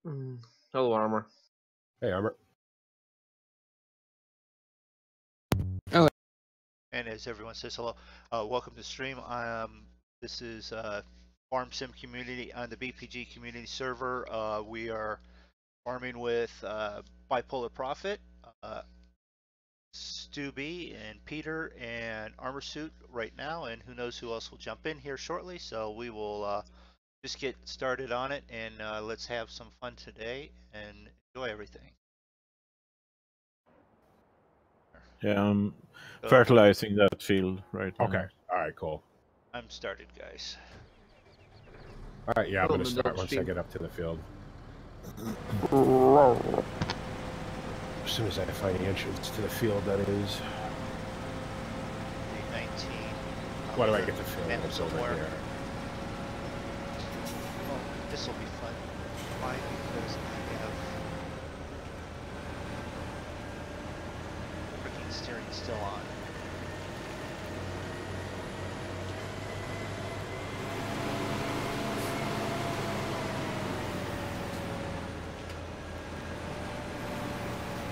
Hello, Armor. Hey, Armor. Hello. And as everyone says hello, welcome to the stream. This is Farm Sim Community on the BPG Community server. We are farming with Bipolar Prophet, Stu B, and Peter, and Armor Suit right now, and who knows who else will jump in here shortly. So we will just get started on it, and let's have some fun today and enjoy everything. Yeah, I'm fertilizing that field right now. Okay. All right, cool. I'm started, guys. All right, yeah, I'm going to start once I get up to the field. As soon as I find the entrance to the field, that is. 19. Why do I get the field? It's over here. Oh, this will be fun. Why? Because I have freaking steering still on.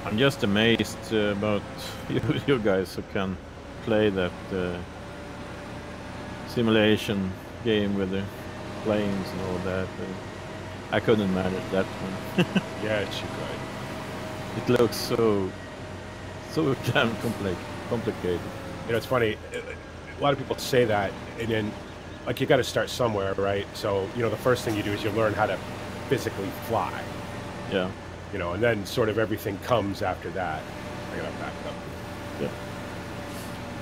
I'm just amazed about you guys who can play that simulation game with the planes and all that. I couldn't manage that one. Yes, you could. It looks so damn complicated. You know, it's funny. A lot of people say that, and then, like, you got to start somewhere, right? So, you know, the first thing you do is you learn how to physically fly. Yeah. You know, and then sort of everything comes after that. I gotta back up. Yeah.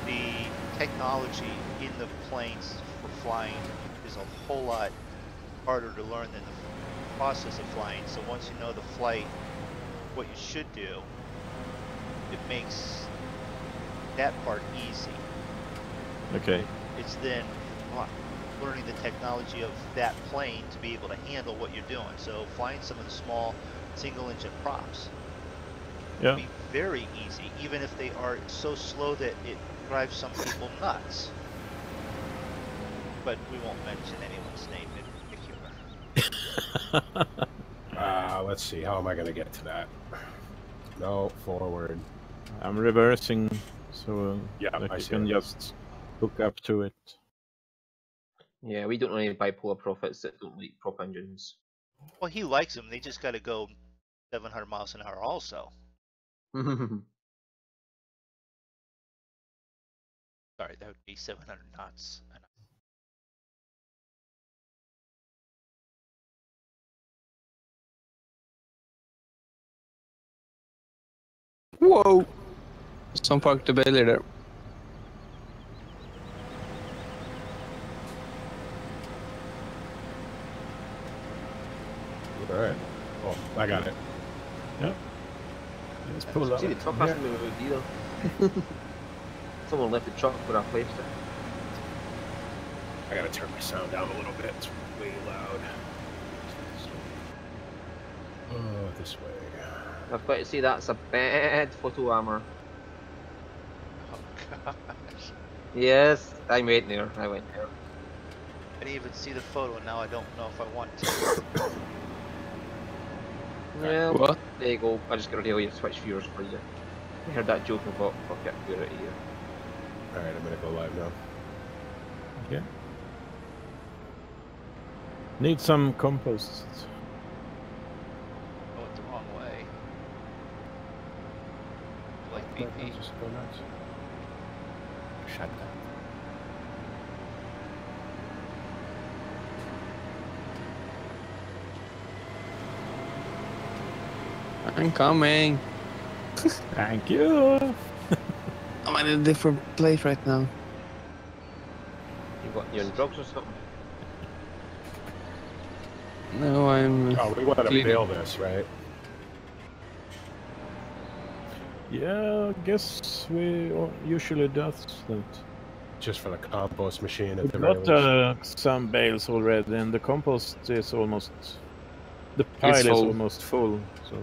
The technology in the planes for flying is a whole lot harder to learn than the process of flying. So once you know the flight, what you should do, it makes that part easy. Okay. It's then learning the technology of that plane to be able to handle what you're doing. So flying some of the small single engine props yeah. be very easy, even if they are so slow that it drives some people nuts. But we won't mention anyone's name in particular. Let's see, how am I going to get to that? No, forward. I'm reversing, so yeah, that I you see can it. just hook up to it. Yeah, we don't know any bipolar prophets that don't like prop engines. Well, he likes them. They just got to go 700 miles an hour also. Sorry, that would be 700 knots. Whoa! Some parked the belly there. All right. Oh, I got it. Yeah. Let's pull up. See, the truck hasn't moved either. Someone left the truck where I placed it. I gotta turn my sound down a little bit. It's way loud. Oh, this way. I've got to say that's a bad photo, Armor. Oh gosh. Yes, I went there. I went there. I didn't even see the photo, and now I don't know if I want to. Well, What? there you go. I just got to tell you, switch viewers for you. I heard that joke and thought, fuck it, we're out of here. Alright, I'm gonna go live now. Okay. Need some compost. I went the wrong way. Like BP. Just go nuts. Shut that. I'm coming. Thank you. I'm in a different place right now. You're in drugs or something? No, I'm. Oh, we want to cleaning. bail this, right? Yeah, I guess we usually does that. Just for the compost machine at We the very got least. some bales already, and the compost is almost. The pile is full. almost full. So,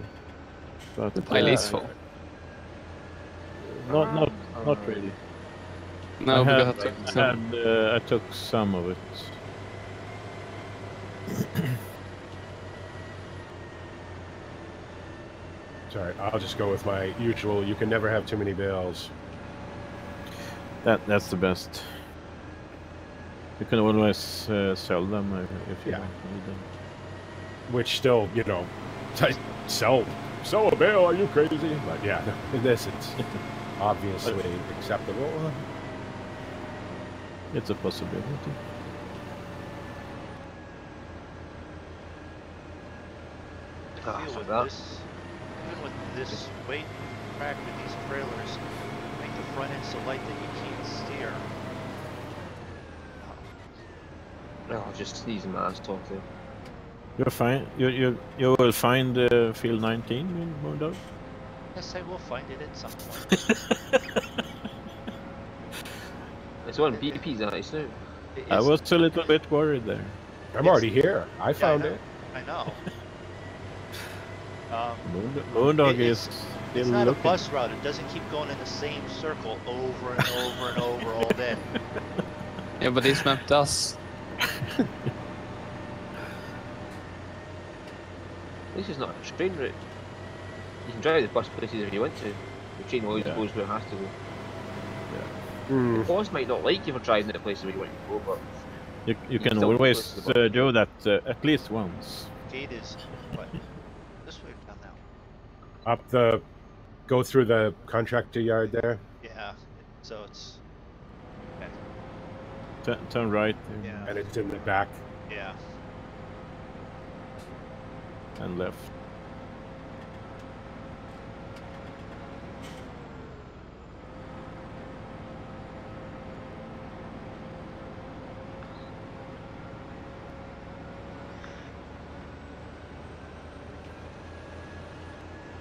but The pile is full. Not really. No, I because I took some of it. Sorry, I'll just go with my usual. You can never have too many bales. That's the best. You can always sell them if you Yeah. don't need them. Which still, you know, sell a bale? Are you crazy? But yeah, in this it's obviously acceptable. It's a possibility. I feel so with that- this, even with this weight crack with these trailers, make the front end so light that you can't steer. No, I'll just sneeze in my ass talk to. You're fine. You will find field 19 in Moondog. Yes, I will find it at some point. It's on BP's nice now. I was a little bit worried there. I'm already here. I found know. it. I know. Moondog It's is It's still not looking. a bus route. It doesn't keep going in the same circle over and over and over all day. Yeah, but this map does. This is not a train route. You can drive the bus places if you want to. The train always Yeah. goes where it has to go. Mm. The boss might not like you for driving at the places where you want to go, but You can still always close to the bus. do that at least once. Gate is what? This way or down now? Up the, go through the contractor yard there. Yeah. So it's Turn right yeah. And it's in the back. Yeah. and left.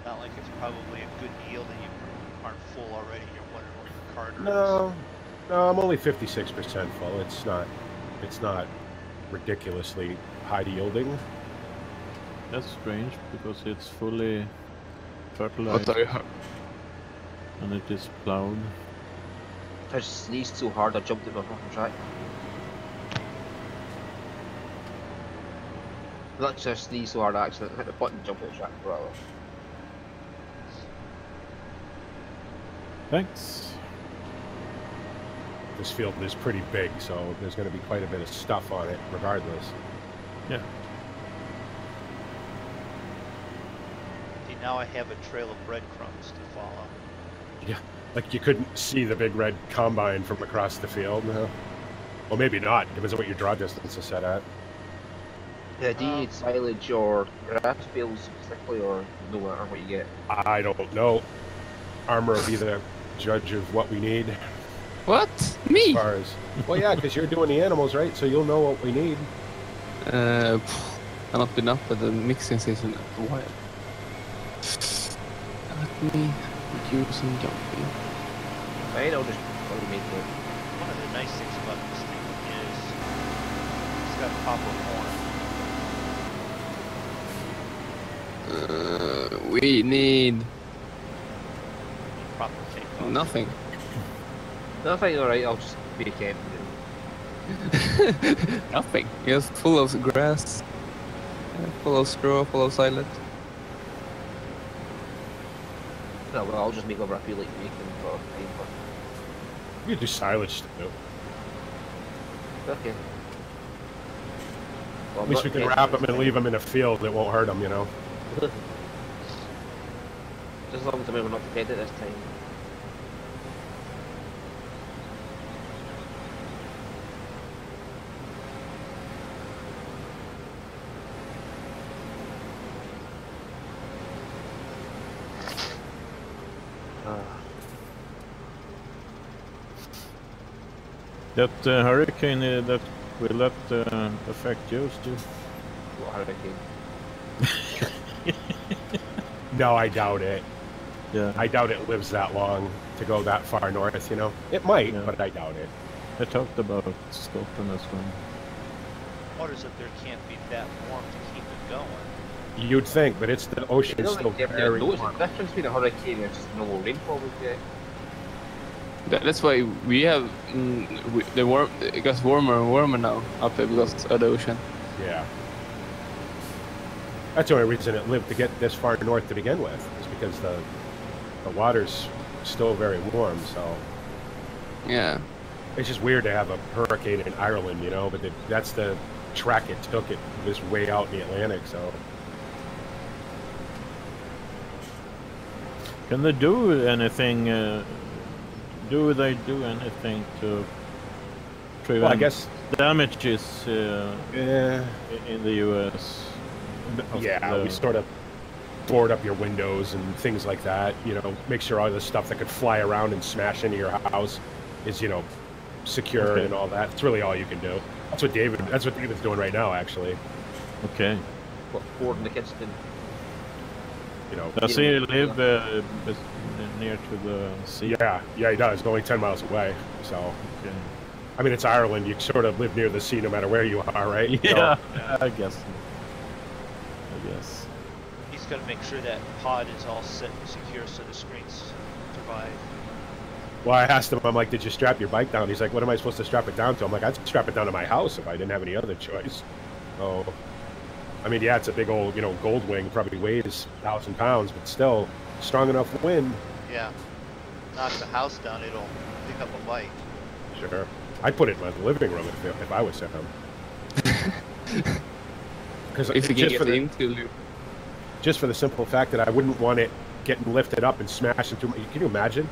Not like it's probably a good yield and you aren't full already. You're wondering what your card is. No, I'm only 56% full. It's not ridiculously high yielding. That's strange because it's fully fertilized What are you? and it is plowed. I just sneezed so hard I jumped at my fucking track. Not just sneeze so hard I accidentally hit the button and jump at the track for hours. Thanks. This field is pretty big, so there's going to be quite a bit of stuff on it regardless. Yeah. See, now I have a trail of breadcrumbs to follow. Yeah, like you couldn't see the big red combine from across the field. Well, maybe not. Depends on what your draw distance is set at. Yeah, do you need silage or grass bales specifically, or no matter what you get? I don't know. Armor will be the judge of what we need. What? As Me? far as, well, yeah, because you're doing the animals, right? So you'll know what we need. I've not been up at the mixing station in a while. Let me do some jumping. Fine, I'll just probably make it. One of the nice things about this thing is it's got copper horn. We need Proper takeoff. nothing. No, fine, alright, I'll just be a camp. Nothing. Just full of grass, full of straw, full of silage. No, well, I'll just make whatever I feel like making for time. You do silage too. But okay. Well, At least we can wrap them and leave them in a field. It won't hurt them, you know. Just as long as I'm not dependent this time. That hurricane that will that affect yours too? What hurricane? No, I doubt it. Yeah. I doubt it lives that long to go that far north, you know. It might, Yeah. but I doubt it. I talked about Scotland as well. Waters up there can't be that warm to keep it going. You'd think, but it's the ocean's You know, still like, you very notice warm. the difference between a hurricane and just normal rainfall we get. That's why we have it gets warmer and warmer now up here because of the ocean. Yeah. That's the only reason it lived to get this far north to begin with, is because the water's still very warm. So Yeah. it's just weird to have a hurricane in Ireland, you know. But that's the track it took. It was way out in the Atlantic. So Can they do anything? Do they do anything to prevent well, I guess damages yeah, in the U.S.? we sort of board up your windows and things like that. You know, make sure all the stuff that could fly around and smash into your house is, you know, secure and all that. It's really all you can do. That's what David's doing right now, actually. Okay. What, boarding the kids in? You know. Does he live near to the sea? Yeah, he does. Only 10 miles away. So, Okay. I mean, it's Ireland. You sort of live near the sea no matter where you are, right? Yeah, So, I guess. He's got to make sure that pod is all set and secure so the screens survive. well, I asked him, I'm like, did you strap your bike down? He's like, what am I supposed to strap it down to? I'm like, I'd strap it down to my house if I didn't have any other choice. So, I mean, yeah, it's a big old, you know, gold wing, probably weighs 1,000 pounds, but still strong enough wind. Yeah. Knock the house down, it'll pick up a bike. Sure. I'd put it in my living room if I was him. Because If you can get him to. just for the simple fact that I wouldn't want it getting lifted up and smashed into. Can you imagine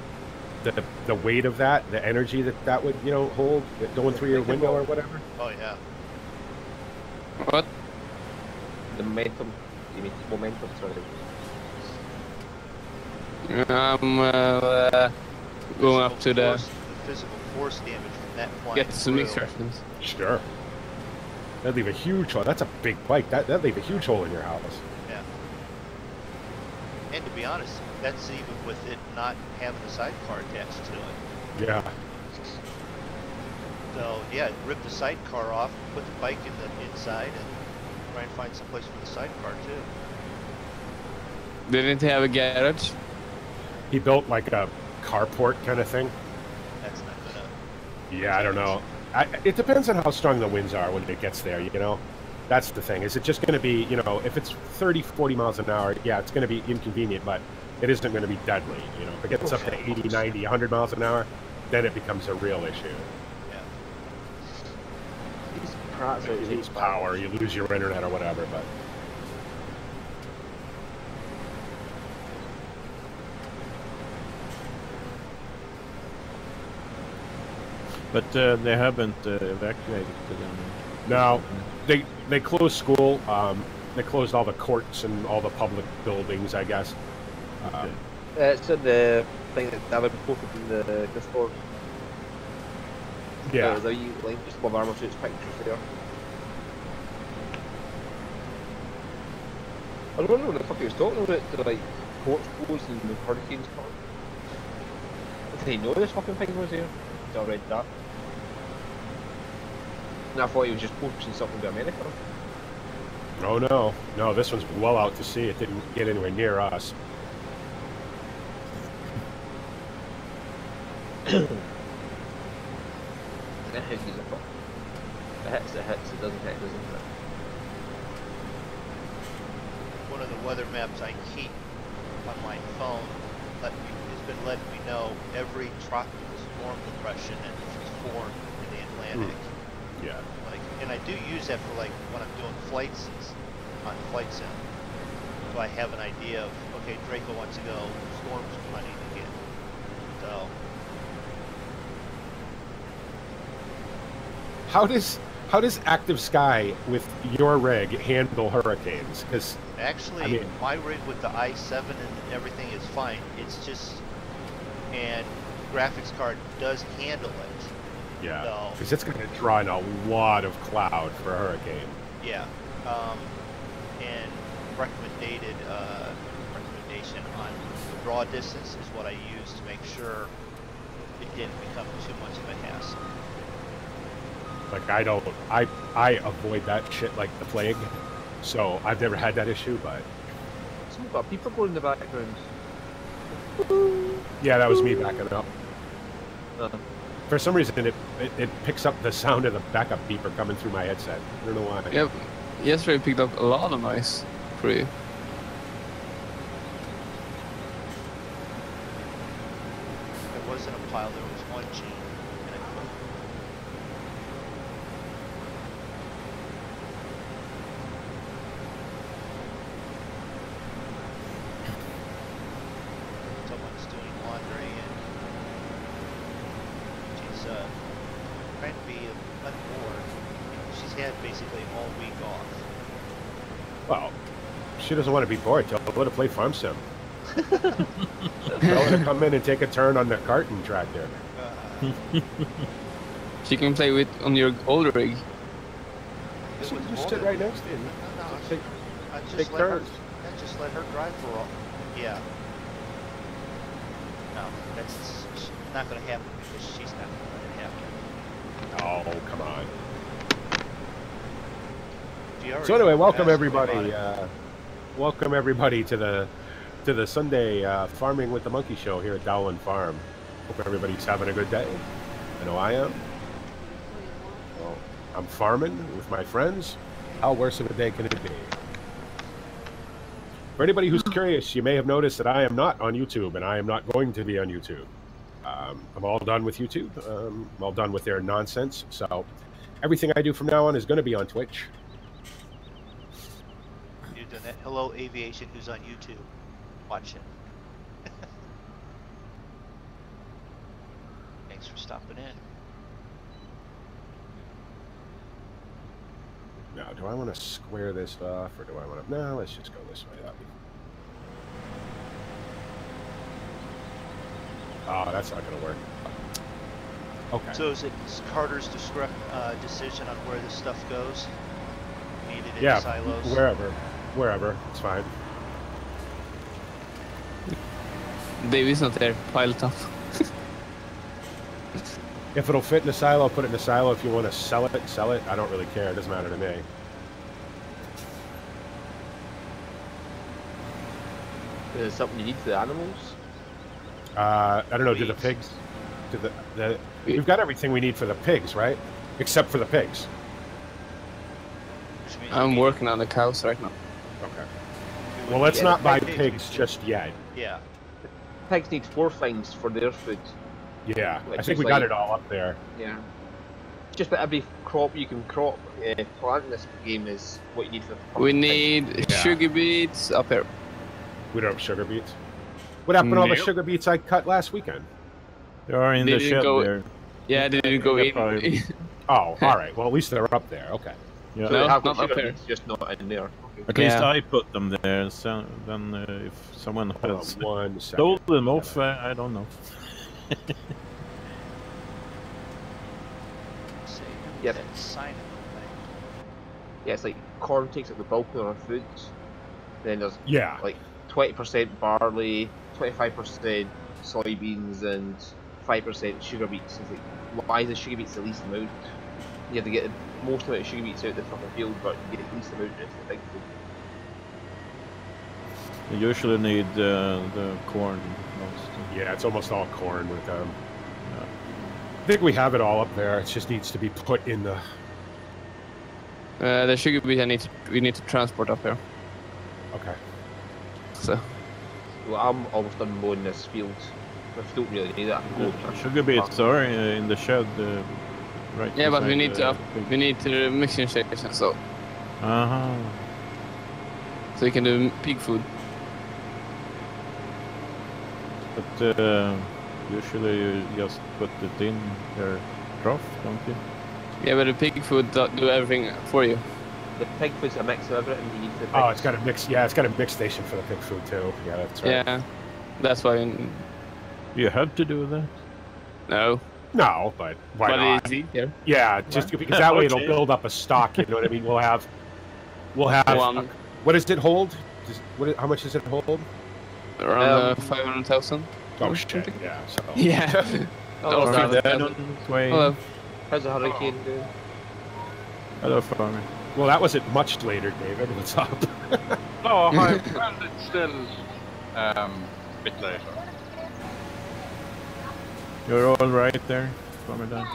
the weight of that, the energy that would, you know, hold going through your window or whatever? Oh yeah. What? The momentum. You mean momentum? Sorry. Going up to the physical force damage from that flying get some through. extractions. Sure. That'd leave a huge hole. That's a big bike. That'd leave a huge hole in your house. Yeah. And to be honest, that's even with it not having the sidecar attached to it. Yeah. So yeah, rip the sidecar off, put the bike in the inside, and try and find some place for the sidecar too. Didn't have a garage. He built like a carport kind of thing. That's not gonna. Yeah, I don't know. It depends on how strong the winds are when it gets there, you know? That's the thing. Is it just going to be, you know, if it's 30, 40 miles an hour, yeah, it's going to be inconvenient, but it isn't going to be deadly, you know? If it gets up to 80, 90, 100 miles an hour, then it becomes a real issue. Yeah. These Pratt's You lose power, you lose your internet or whatever, but... But they haven't evacuated them. No, they closed school. They closed all the courts and all the public buildings, I guess. Okay. It's in the thing that David posted in the Discord. Yeah. The link just above Armor Suit's pictures there. I don't know what the fuck he was talking about. The like courts closed and the hurricanes coming. Did he know this fucking thing was here? I read that. And I thought he was just posting something to America. Oh no, this one's well out to sea. It didn't get anywhere near us. It hits, it doesn't hit, doesn't it? One of the weather maps I keep on my phone has been letting me know every tropical storm depression that is formed in the Atlantic. Yeah. Like, and I do use that for like when I'm doing flights on Flight Sim. So I have an idea of, okay, Draco wants to go, storms running again. So How does Active Sky with your rig handle hurricanes? Because actually, I mean, my rig with the i7 and everything is fine. It's just, and graphics card does handle it. yeah, So because it's going to draw in a lot of cloud for a hurricane. yeah, and recommendation on the draw distance is what I use to make sure it didn't become too much of a hassle. Like I avoid that shit like the plague. So I've never had that issue, but Someone got people going in the background. yeah, that was me backing up. Uh, For some reason, it picks up the sound of the backup beeper coming through my headset. I don't know why. Yep. Yesterday picked up a lot of noise for you. pile there was one gene and a cook. Someone's doing laundry and she's trying to be unbored. She's had basically all week off. Well, she doesn't want to be bored. Tell her to play Farm Sim. Tell her to come in and take a turn on the carton tractor. She can play with on your old rig. She can just sit right next to you. Take turns. Just let her drive for all. Yeah. No, that's not going to happen because she's not going to let it happen. Oh, come on. So anyway, welcome everybody. Welcome everybody to the Sunday Farming with the Monkey show here at Dowland Farm. Hope everybody's having a good day. I know I am. Well, I'm farming with my friends. How worse of a day can it be? For anybody who's curious, you may have noticed that I am not on YouTube, and I am not going to be on YouTube. I'm all done with YouTube. I'm all done with their nonsense. So everything I do from now on is going to be on Twitch. You've done that. Hello, Aviation, who's on YouTube. Watch it. Thanks for stopping in. Now, do I want to square this off, or do I want to... No, let's just go this way up. Oh, that's not going to work. Okay. So is it Carter's decision on where this stuff goes? Needed in Yeah, silos? wherever, it's fine. Davy's not there. Pile it up. If it'll fit in a silo, put it in a silo. If you want to sell it, sell it. I don't really care. It doesn't matter to me. Is it something you need for the animals? I don't know. Do the pigs? We've got everything we need for the pigs, right? Except for the pigs. I'm working on the cows right now. Okay. Well, let's not buy pigs just yet. Yeah. Pigs need 4 things for their food. Yeah, Which I think is we got like- it all up there. Yeah. Just about every crop you can plant in this game is what you need for the We pigs. need sugar beets up here. We don't have sugar beets. What happened to all the Nope. sugar beets I cut last weekend? They are in They the didn't shed go- there. Yeah, they didn't go in. probably- Oh, all right. Well, at least they're up there. Okay. Yeah. So they No, have not sugar up there. beets, just not in there. Okay. At least Yeah. I put them there. So then, if someone Hold has on 1 second. stole them off, I don't know. Say, Yep. that sign of the thing. Yeah, it's like corn takes up the bulk of our foods. Then there's Yeah. like 20% barley, 25% soybeans, and 5% sugar beets. It's like, why is the sugar beets the least amount? You have to get the most amount of sugar beets out of the fucking field, but you get the least amount into the big food. You usually need the corn most. Yeah, it's almost all corn with them. I think we have it all up there. It just needs to be put in the... The sugar beet we need to transport up here. Okay. So Well, I'm almost done mowing this field. I don't really need it. I can go The sugar beets are in the shed, right? yeah, but we beside need the to pig. we need to mixing station so Uh-huh. we can do pig food. But usually you just put it in your trough, don't you? Yeah, but the pig food do everything for you. The pig food's a mix of everything you need for the pigs. Oh, it's got a mix. Yeah, it's got a mix station for the pig food too. Yeah, that's right. Yeah, that's why. You have to do that. No, No, but why but not? it's easier. Yeah, just because that way it'll Okay. build up a stock. You know what I mean? We'll have. One What does it hold? How much does it hold? around 500,000. Oh shit! Yeah. So. Yeah. Oh, Oh, okay. Down on its way. Hello. How's the hurricane doing? Hello, farmer. Well, that wasn't much later, David. What's up? Oh, hi. Well, it's still a bit later. You're all right there, farmer Dan.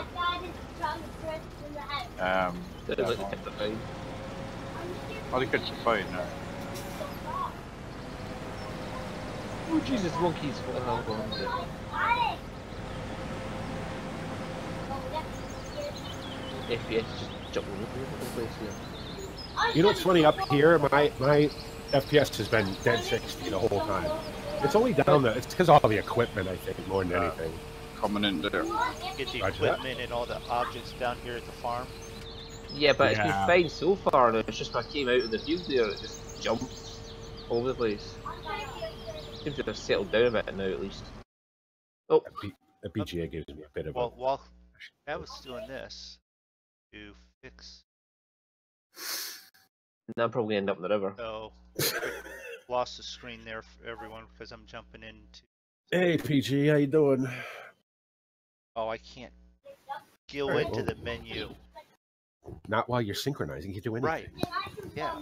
Did it look like it's fine? Ja, det kanske är fine. Oh Jesus, monkeys! What the hell going on there? FPS just jump all over the place here. You know what's funny? Up here, my FPS has been dead 60 the whole time. It's only down there. It's because all the equipment, I think, more than anything. Coming in there. Get the Roger equipment and all the objects down here at the farm. Yeah, but it's Yeah. been fine so far. And it's just when I came out of the field there, it just jumped all over the place. Seems to have settled down a bit now, at least. Oh, The BGA gives me a bit of Well, while I was doing this to fix, and I'm probably end up in the river. so lost the screen there for everyone because I'm jumping into. Hey, PG, how you doing? Oh, I can't go into the menu. Not while you're synchronizing. You can do anything. Right. Yeah.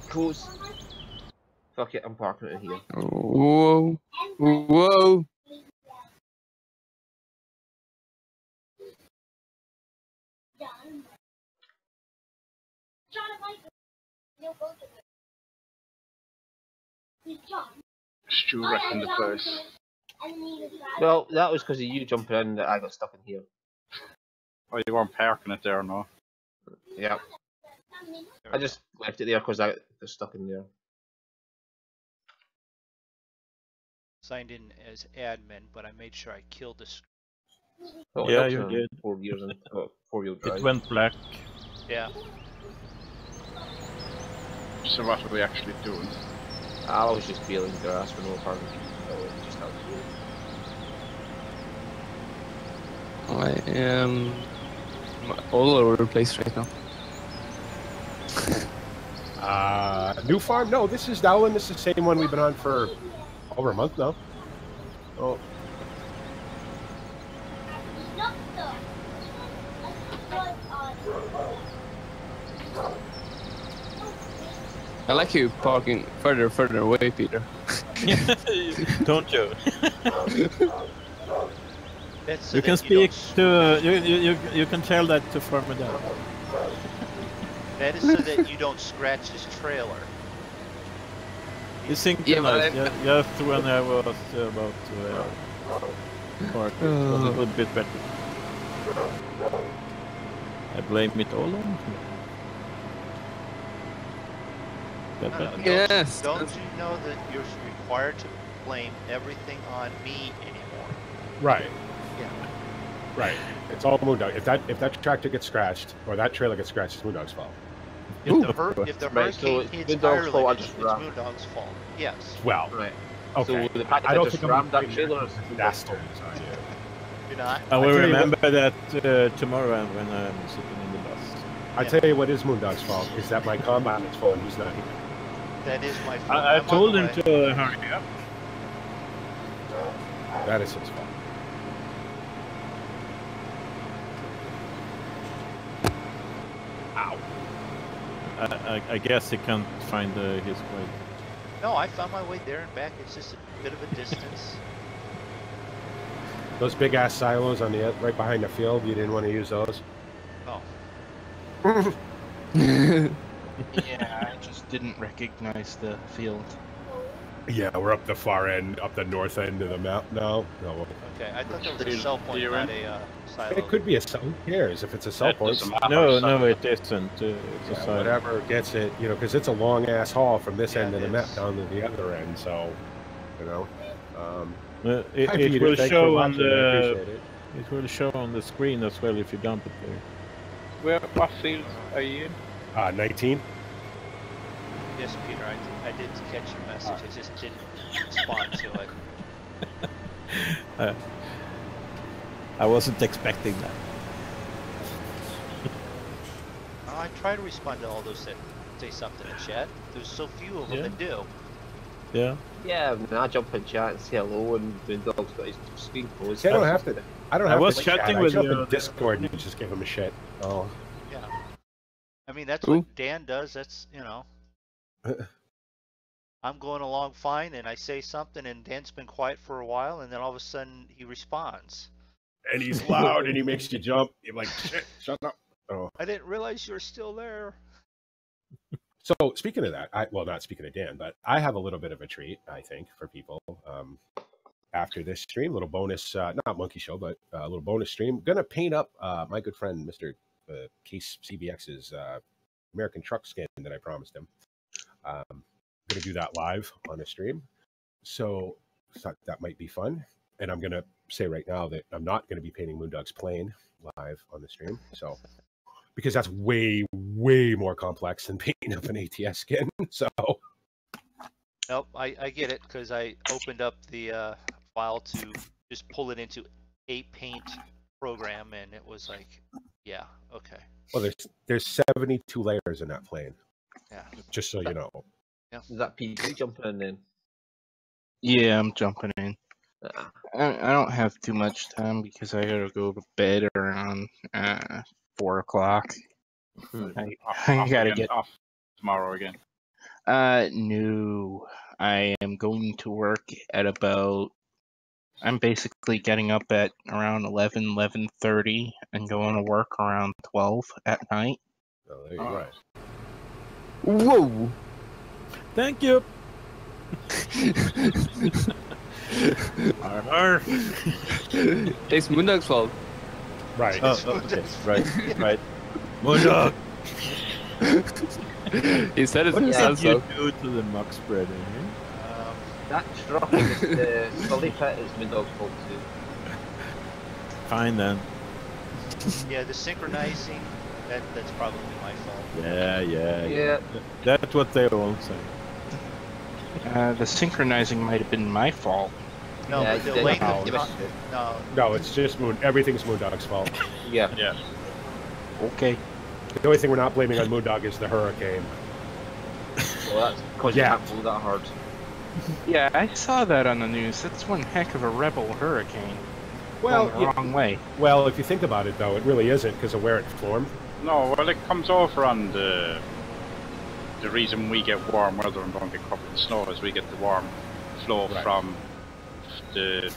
Close. Fuck it, I'm parking it here. Whoa. Whoa. Stu wrecking the place. Well, that was because of you jumping in that I got stuck in here. Oh, you weren't parking it there, no? Yeah. I just left it there because I got stuck in there. Signed in as admin, but I made sure I killed this. Oh, Yeah, it you helps did. 4 years in 4-wheel drive. It went black. Yeah. So what are we actually doing? I was just peeling grass for no apparent reason. Just how to do it. I am all over the place right now. New farm? No, this is Dowland. This is the same one we've been on for over a month now. Oh, I like you parking further away, Peter. Don't you? That's so You can that speak don't to you can tell that to Farmer Down. That is so that you don't scratch his trailer. You think Yeah, but just when I was about to park, it was a little bit better. I blame it all on him. That No, better? no, Yes. Don't you know that you're required to blame everything on me anymore? right, Yeah. right. It's all Moondog. If that tractor gets scratched or that trailer gets scratched, it's Moondog's fault. If Ooh. the Right, so hurricane it's hits Moondog's fault, I Ireland, just it's ran. Moondog's fault. Yes. Well, Right. okay. So the fact that I don't just think I'm rammed that blaming trailer the is disaster. You're not? I will tell you remember that tomorrow when I'm sitting in the bus. I tell you what is Moondog's fault is that my combine is full and he's not here. That is my fault. I I'm on told the him way. to hurry up. That is his fault. Ow. I guess he can't find his way. No, I found my way there and back. It's just a bit of a distance. Those big ass silos on the right behind the field, you didn't want to use those? Oh. Yeah, I just didn't recognize the field. Yeah, we're up the far end, up the north end of the map now. No, Okay, I thought that was a cell point, not a silo. it could be a cell. Who cares if it's a cell That point? doesn't matter. No, it isn't. It's a Yeah, side. whatever gets it, you know, because it's a long ass haul from this Yeah, end of the it map is. down to the other end. So, you know, hi, It Peter. will Thanks for show on watching, I the appreciate it. it will show on the screen as well if you dump it there. What field are you in? 19. Yes, Peter, I did catch your message. I just didn't respond to it. I wasn't expecting that. I try to respond to all those that say something in chat. There's so few of them Yeah. that do. Yeah. Yeah, I mean, I jump in chat and say hello, and the dog's got his screen closed. See, I don't have to. I don't I have was to chatting chat. with I jump you. in Discord and just give him a shit. Oh, Yeah. I mean, that's Ooh. what Dan does. That's, you know. I'm going along fine, and I say something, and Dan's been quiet for a while, and then all of a sudden he responds. and he's loud and he makes you jump. You're like, shit, shut up. Oh. I didn't realize you were still there. So speaking of that, well, not speaking of Dan, but I have a little bit of a treat, I think, for people. after this stream. A little bonus, not monkey show, but a little bonus stream. Gonna paint up my good friend Mr. Case CBX's American truck skin that I promised him. Gonna do that live on a stream, so thought that might be fun. And I'm gonna say right now that I'm not gonna be painting Moondog's plane live on the stream, so because that's way more complex than painting up an ATS skin. So Nope, I get it, because I opened up the file to just pull it into a paint program, and it was like, yeah, okay. well, there's 72 layers in that plane. Yeah. Just so you know. Yeah. Is that PG jumping in then? Yeah, I'm jumping in. Ah. I don't have too much time because I gotta go to bed around 4 o'clock. I gotta get off tomorrow again. No, I am going to work at about. I'm basically getting up at around 11:30 and going to work around 12 at night. Oh, there you go. Whoa! Thank you. It's Moondog's fault. Right. Oh, okay. Right. Moondog. He said it What did himself. you do to the muck spread in here? That truck is the Sully pit is Moondog's fault too. Fine then. Yeah, the synchronizing, that's probably my fault. Yeah. That's what they all say. The synchronizing might have been my fault. No, Yeah, but the you length did. of You time. missed No, No, it's just everything's Moondog's fault. Yeah. Yeah. Okay. The only thing we're not blaming on Moondog is the hurricane. Well, that's because Yeah. you can't blow that hard. Yeah, I saw that on the news. That's one heck of a rebel hurricane. Well, Going the wrong way. well, if you think about it, though, it really isn't because of where it formed. No, well, it comes over on the reason we get warm weather and don't get covered in snow is we get the warm flow Right. from the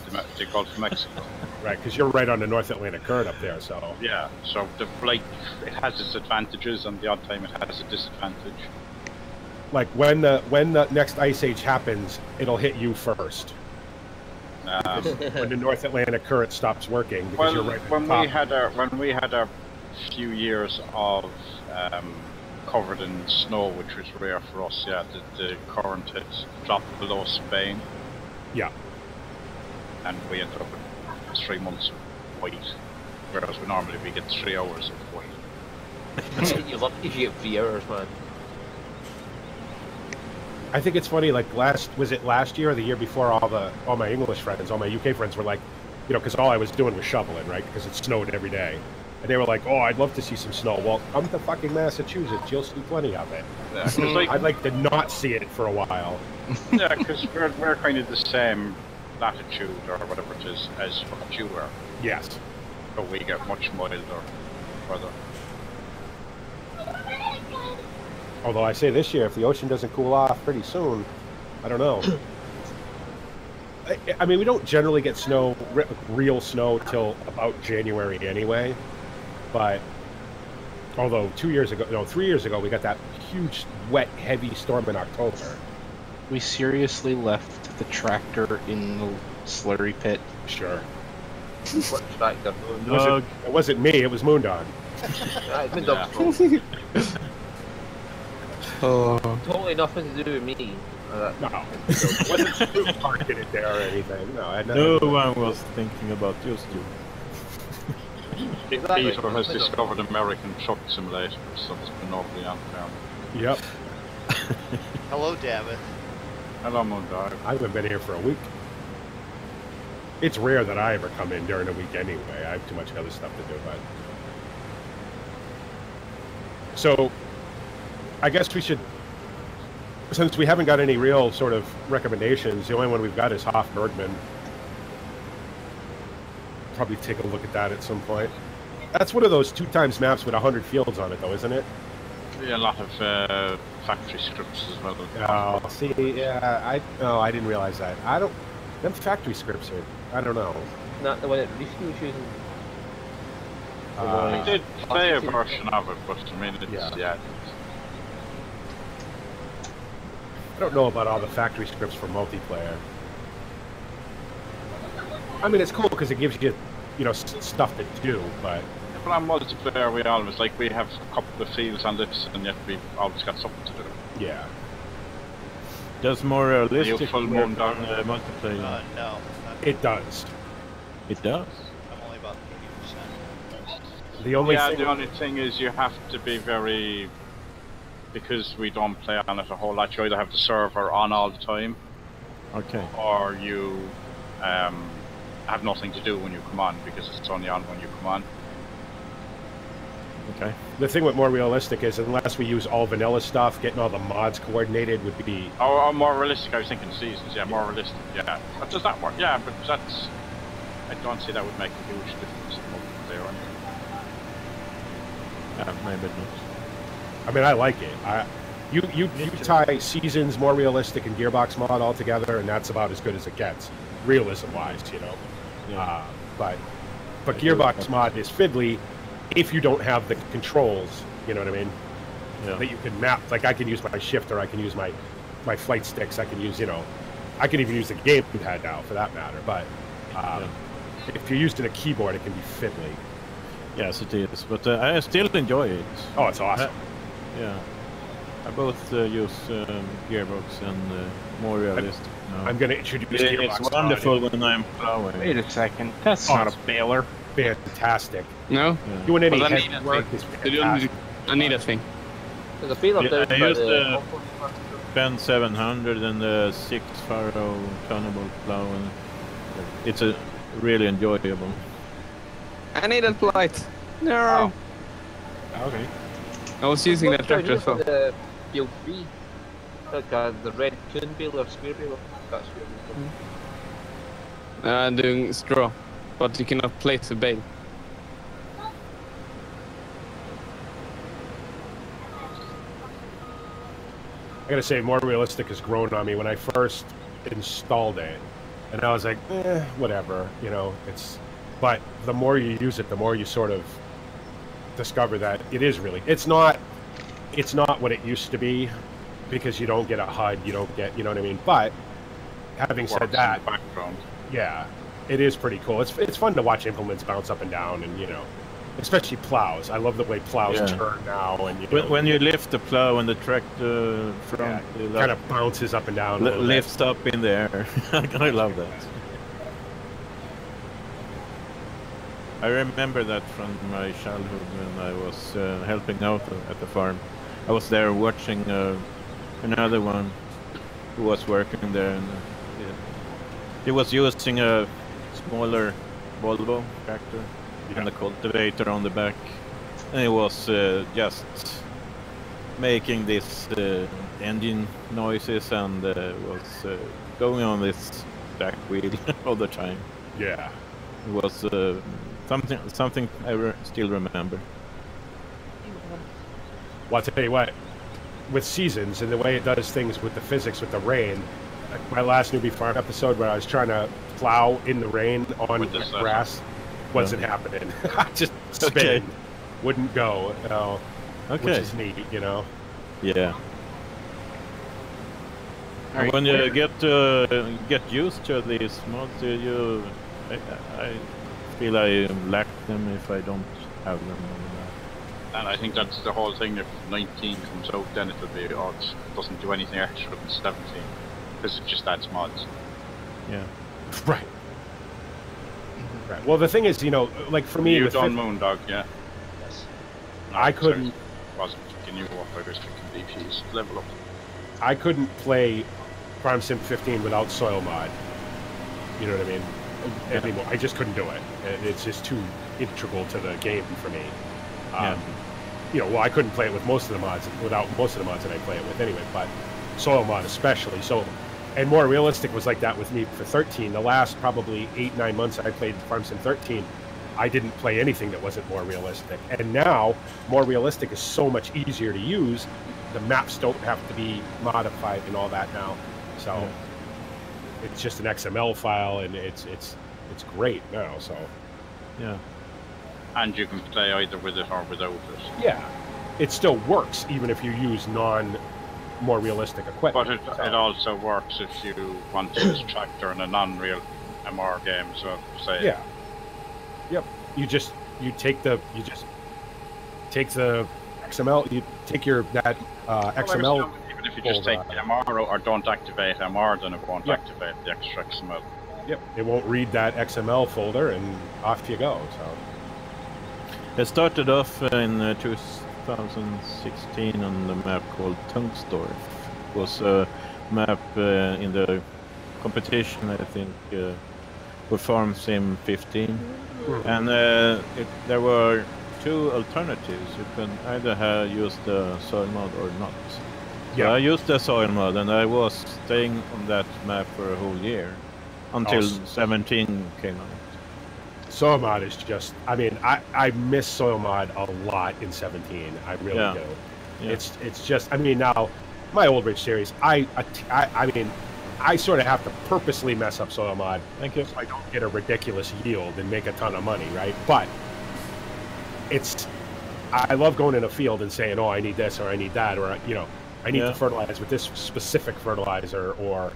Gulf of Mexico. Right, because you're right on the North Atlantic current up there, so. Yeah, so it has its advantages, and the odd time it has a disadvantage. Like when the next ice age happens, it'll hit you first. When the North Atlantic current stops working, because Well, you're right at when the we top. had our few years of covered in snow, which was rare for us, yeah, the current had dropped below Spain, Yeah. and we ended up with 3 months of white, whereas we get 3 hours of white. You're lucky if you get 3 hours, man. I think it's funny, like last year or the year before, all my English friends, all my UK friends were like, you know, because all I was doing was shoveling, right? Because it snowed every day. And they were like, oh, I'd love to see some snow. Well, come to fucking Massachusetts, you'll see plenty of it. Yeah, 'cause I'd like to not see it for a while. yeah, because we're kind of the same latitude or whatever it is as what you are, Yes. but we get much milder weather. Although I say this year, if the ocean doesn't cool off pretty soon, I don't know. I mean, we don't generally get snow, real snow, till about January anyway. But although 3 years ago, we got that huge, wet, heavy storm in October. We seriously left the tractor in the slurry pit. Sure. What tractor? It wasn't me, it was Moondog. It's Moondog's fault. Oh. Totally nothing to do with me. No. It wasn't Stu parking it there or anything. No, I had nothing No to do with it. one was thinking about you, Stu. Exactly. Peter has discovered American Truck Simulator, so there's been nobody on there. Yep. hello, David. Hello, Moondog. I haven't been here for a week. It's rare that I ever come in during the week anyway. I have too much other stuff to do, but... So, I guess we should... Since we haven't got any real sort of recommendations, the only one we've got is Hoff Bergman. Probably take a look at that at some point. That's one of those 2x maps with 100 fields on it, though, isn't it? Yeah, a lot of factory scripts as well. Oh, see, yeah, I didn't realize that. I don't... Them factory scripts are... I don't know. Not the one that Risky was using. I did play a version of it, but I mean, it's, yeah. I don't know about all the factory scripts for multiplayer. I mean, it's cool because it gives you, stuff to do, but... But on multiplayer, we have a couple of fields on this, and yet we've always got something to do. Yeah. Does more realistic full work moon on multiplayer? No. It does. It does? I'm only about 80%. The only thing is you have to be very... Because we don't play on it a whole lot, you either have the server on all the time, Okay. or you have nothing to do when you come on, because it's only on when you come on. Okay. The thing with more realistic is, unless we use all vanilla stuff, getting all the mods coordinated would be... Oh, more realistic, I was thinking seasons, yeah, more realistic, yeah. But does that work? Yeah, but that's... I don't see that would make a huge difference in multiplayer anyway. Yeah, maybe not. I mean, I like it. You tie seasons, more realistic, and gearbox mod all together, and that's about as good as it gets, realism-wise, Yeah. But gearbox mod is fiddly if you don't have the controls, you know what I mean? Yeah. That you can map. Like, I can use my shifter, I can use my flight sticks, I can use, I can even use the gamepad now, for that matter. But if you're using a keyboard, it can be fiddly. Yes, it is. But I still enjoy it. Oh, it's awesome. Yeah. I both use gearbox and more realistic now. I'm going to introduce gearbox. It's wonderful when I'm plowing. Wait a second. That's not a baler. Fantastic. No? Yeah. Doing any Well, I need head that work thing. is fantastic. I need a thing. There's a baler Yeah, down I by used the... Ben 700 and the 6 Faro tunnable plow, and it's a really enjoyable. I need that light. No. Okay. I was using that tractor as well. The Build 3. Like the red coon baler, square baler. That's I'm doing straw, but you cannot place the bale. I gotta say, more realistic has grown on me when I first installed it, and I was like, whatever, but the more you use it, the more you sort of discover that it is really, it's not what it used to be, because you don't get a HUD, you don't get, you know what I mean? But having said that, yeah, it is pretty cool. It's fun to watch implements bounce up and down, and especially plows. I love the way plows turn now, and when you lift the plow and the tractor front kind of bounces up and down, lifts up in the air. I love that. I remember that from my childhood when I was helping out at the farm. I was there watching another one who was working there, and he was using a smaller Volvo tractor and a cultivator on the back, and it was just making this engine noises, and was going on this back wheel all the time. Yeah, it was something I still remember. Well, I'll tell you what, with seasons and the way it does things with the physics with the rain, like my last Newbie Farm episode where I was trying to plow in the rain on grass, wasn't happening. Just spin, wouldn't go, which is neat, Yeah. Right. When you get used to these mods, I feel I lack them if I don't have them. And I think that's the whole thing. If 19 comes out, then it'll be, it doesn't do anything extra than 17. Because it just adds mods. Yeah. Right. Right. Well, the thing is, like for me... You've done Moondog, yeah? Yes. No, I couldn't... wasn't kicking you off, I was kicking DP's level up. I couldn't play Farm Sim 15 without soil mod. You know what I mean? Anymore. I just couldn't do it. It's just too integral to the game for me. Well, I couldn't play it with most of the mods, without most of the mods that I play it with anyway, but soil mod especially. So, and more realistic was like that with me for 13. The last probably 8-9 months I played Farm Sim 13, I didn't play anything that wasn't more realistic. And now, more realistic is so much easier to use. The maps don't have to be modified and all that now. So it's just an XML file, and it's great now. So yeah. And you can play either with it or without it. Yeah, it still works even if you use more realistic equipment. But it also works if you want to use a tractor and a non-real MR games, or say. Yeah. Yep. You just take the XML. You take that XML. Even if you just take the MR or don't activate MR, then it won't activate the extra XML. Yep. It won't read that XML folder, and off you go. So. It started off in 2016 on the map called Tungstorf. It was a map in the competition, I think, with Farm Sim 15. And there were two alternatives. You can either use the soil mod or not. So I used the soil mod, and I was staying on that map for a whole year until 17 came out. Soil mod is just, I mean, I miss soil mod a lot in 17. I really do. Yeah. It's just, I mean, now my Old Ridge series, I mean, I sort of have to purposely mess up soil mod. Thank you. So I don't get a ridiculous yield and make a ton of money, right? But I love going in a field and saying, oh, I need this or I need that, or, you know, I need to fertilize with this specific fertilizer, or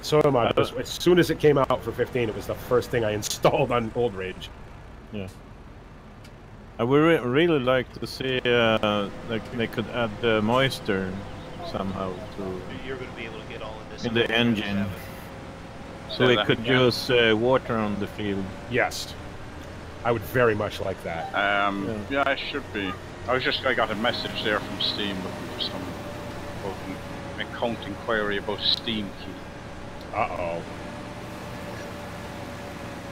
soil mod. As soon as it came out for 15, it was the first thing I installed on Old Ridge. Yeah. I would really like to see like they could add moisture somehow to. You're going to be able to get all of this in the engine, so we could use water on the field. Yes, I would very much like that. Yeah, I should be. I got a message there from Steam looking for some account inquiry about Steam key. Uh-oh.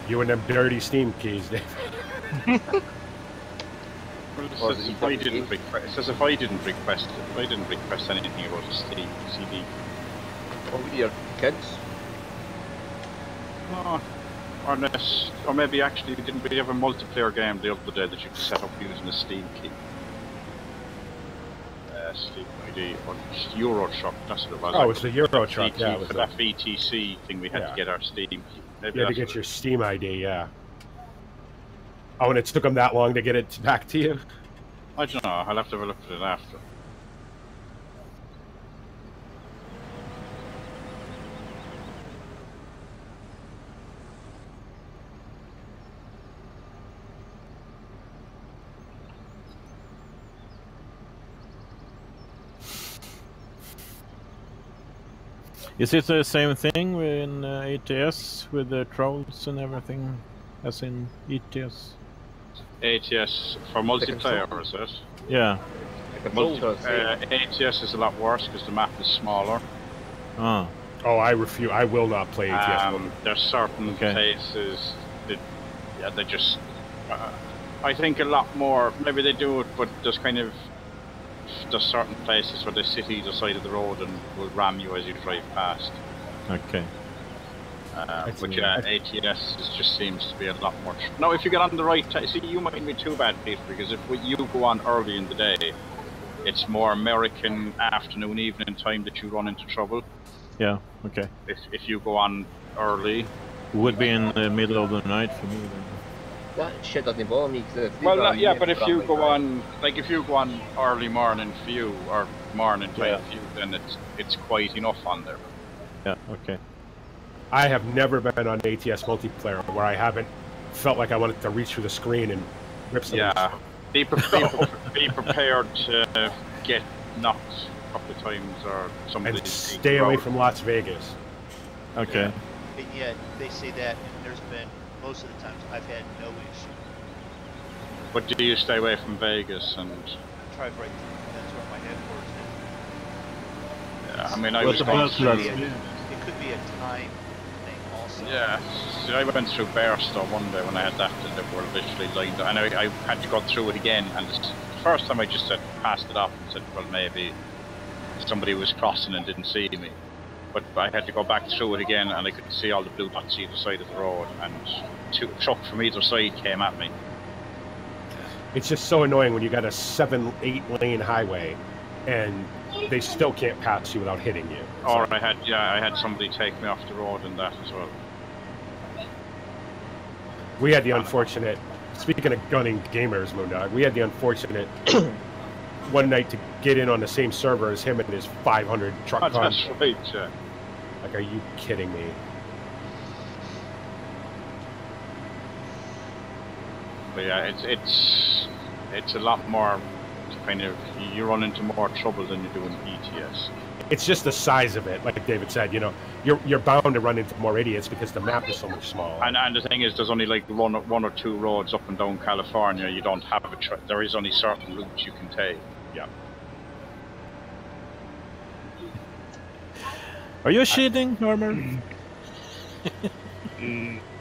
You and them dirty Steam keys, Dave. Well, it says if I didn't request it, if I didn't request anything about a Steam CD. What with your kids? No. Or maybe actually we have a multiplayer game the other day that you could set up using a Steam key. Steam ID or Euro Truck, that's what it was. Oh, it's the Euro Truck, yeah. For that VTC thing, we had to get our Steam key. Maybe you had to get your Steam ID, yeah. Oh, and it took them that long to get it back to you? I don't know, I'll have to have a look at it after. Is it the same thing in ATS with the trolls and everything as in ETS? ATS for multiplayer, is it? Yeah. ATS is a lot worse because the map is smaller. Oh. Oh, I refuse. I will not play ATS. There's certain places that, they just. I think a lot more. Maybe they do it, but there's certain places where they sit either side of the road and will ram you as you drive past. Okay. But yeah, ATS just seems to be a lot more. Now, if you get on the right time, see, you mightn't be too bad, Pete, because if you go on early in the day, it's more American afternoon, evening time that you run into trouble. Yeah. Okay. If you go on early, it would be in the middle of the night for me then. That shit doesn't bother me. But if you go on, if you go on early morning view or morning time view, then it's quite enough on there. Yeah. Okay. I have never been on ATS multiplayer where I haven't felt like I wanted to reach through the screen and rip something. Yeah. Be prepared to get knocked a couple of times or somebody. And stay away from Las Vegas. Okay. And yet they say that, and there's been most of the times I've had no issue. But do you stay away from Vegas and? Drive right through. That's where my headquarters is. Yeah, I mean, I was going through. It could be a time thing also. Yeah, see, I went through Bearstow one day when I had that, and they were literally lined up, and I had to go through it again. And the first time I just passed it off and said, well, maybe somebody was crossing and didn't see me. But I had to go back through it again, and I could see all the blue dots either side of the road, and two trucks from either side came at me. It's just so annoying when you got a 7-8 lane highway, and they still can't pass you without hitting you. Or I had somebody take me off the road and that as well. We had the unfortunate, speaking of gunning gamers, Moondog, we had the unfortunate one night to get in on the same server as him and his 500 truck car. That's right, yeah. Like, are you kidding me? But yeah, it's a lot more kind of, you run into more trouble than you do in ETS. It's just the size of it, like David said. You know, you're bound to run into more idiots because the map is so much smaller. And the thing is, there's only like one or two roads up and down California. You don't have there is only certain routes you can take. Yeah. Are you shitting, Armor?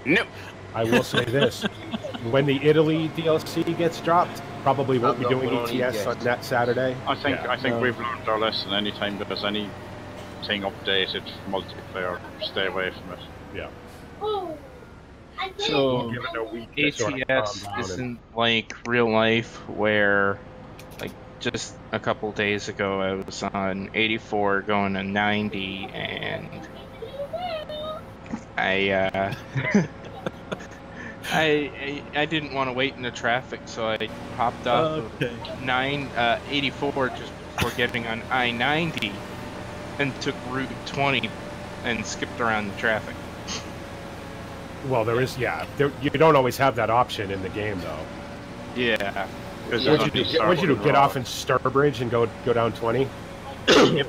No. I will say this: when the Italy DLC gets dropped, probably won't be doing ETS on that Saturday. I think we've learned our lesson. Anytime there's anything updated multiplayer, stay away from it. Yeah. So Give it a week to sort of calm ATS down isn't like real life where, like, just a couple days ago I was on 84 going to 90 and I I didn't want to wait in the traffic, so I hopped off of 84 just before getting on I-90 and took Route 20 and skipped around the traffic. Well, there is, yeah. You don't always have that option in the game, though. Yeah. What'd you do? Get off in Sturbridge and go down 20? Yeah.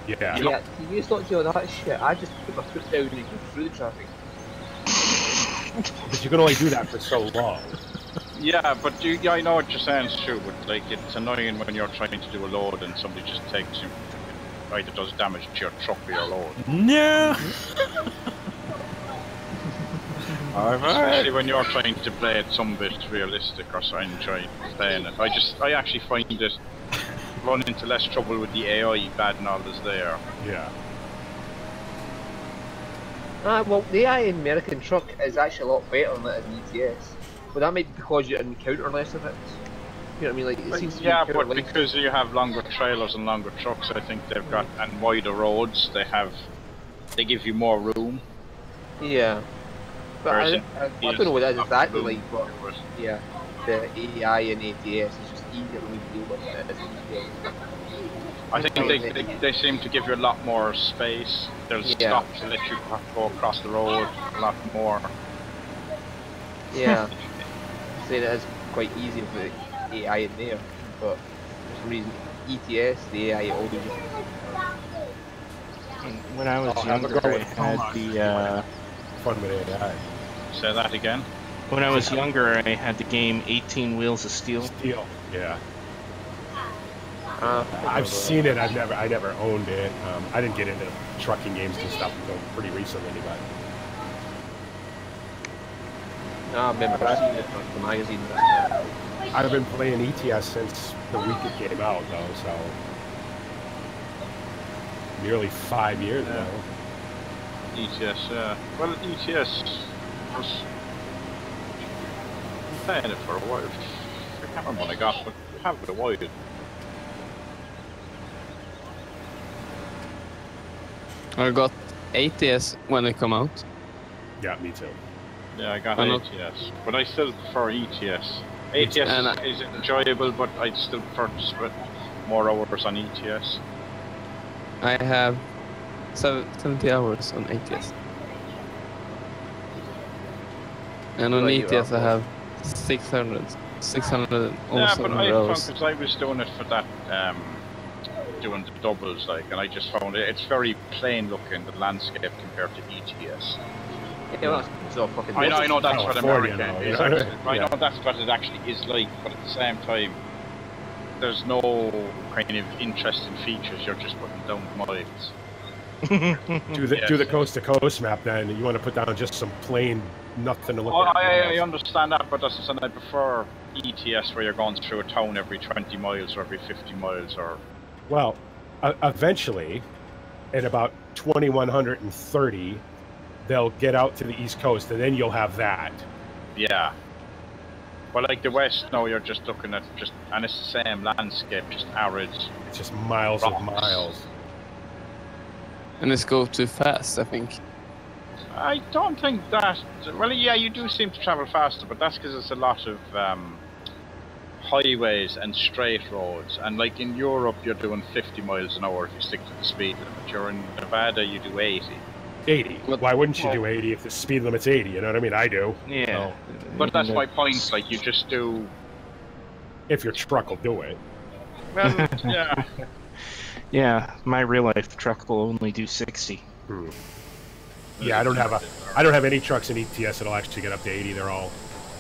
Yeah, you used not to do that shit. I just put my foot down and go through the traffic. But you can only do that for so long. Yeah, but I know what you're saying, Stu, but like, it's annoying when you're trying to do a load and somebody just takes you, either does damage to your truck or your load. No. Especially when you're trying to play it some bit realistic or something, trying playing it. I actually find it run into less trouble with the AI bad and all is there. Yeah. Well, the AI in American truck is actually a lot better than it is in ETS. But that might be because you encounter less of it. You know what I mean? Like, it seems to yeah, be but because you have longer trailers and longer trucks, I think they've got, and wider roads, they give you more room. Yeah. But I don't know what that is exactly like, but But yeah, the AI in ATS is just easier to deal with than it is in ETS. I think they seem to give you a lot more space. They'll stop to let you go across the road a lot more. Yeah. Saying it is quite easy with the AI in there, but for some reason ETS, the AI always just... When I was younger, I had the Fun with AI. Say that again. when I was younger, I had the game 18 Wheels of Steel. Steel. Yeah. I've seen it. I never owned it. I didn't get into trucking games and stuff until pretty recently, but I remember seeing it on the magazine. I've been playing ETS since the week it came out, though. So nearly 5 years now. ETS, well, ETS was playing it for a while. I can't remember when I got, but we have it a while. I got ATS when it come out. Yeah, me too. Yeah, I got I'm not- ATS, but I still prefer ETS. ATS is enjoyable, but I'd still prefer to spend more hours on ETS. I have 70 hours on ATS. And on Well, you ETS I are- have 600 Yeah, almost but 700 I found, hours. because I was doing it for that, doing the doubles, like, and I just found it's very plain looking, the landscape compared to ETS. Yeah, well, that's so fucking I know that's what California America now, is. yeah. Actually, I know that's what it actually is like, but at the same time, there's no kind of interesting features. You're just putting down miles. Do the coast to coast map. Then you want to put down just some plain nothing to look Well, at. I understand that, but as I said, I prefer ETS where you're going through a town every 20 miles or every 50 miles or. Well, eventually, at about 2130, they'll get out to the East Coast, and then you'll have that. Yeah. Well, like the West, no, you're just looking at and it's the same landscape, just arid. It's just miles Rocks. of miles. And it's go too fast, I think. I don't think that. Well, yeah, you do seem to travel faster, but that's because it's a lot of highways and straight roads. And like in Europe, you're doing 50 miles an hour if you stick to the speed limit. You're in Nevada, you do 80. 80. What- Why wouldn't you do 80 if the speed limit's 80? You know what I mean? I do. Yeah. But that's my point. Like you just do. If your truck will do it. Well, yeah. Yeah, my real life truck will only do 60. Yeah, I don't have any trucks in ETS that'll actually get up to 80. They're all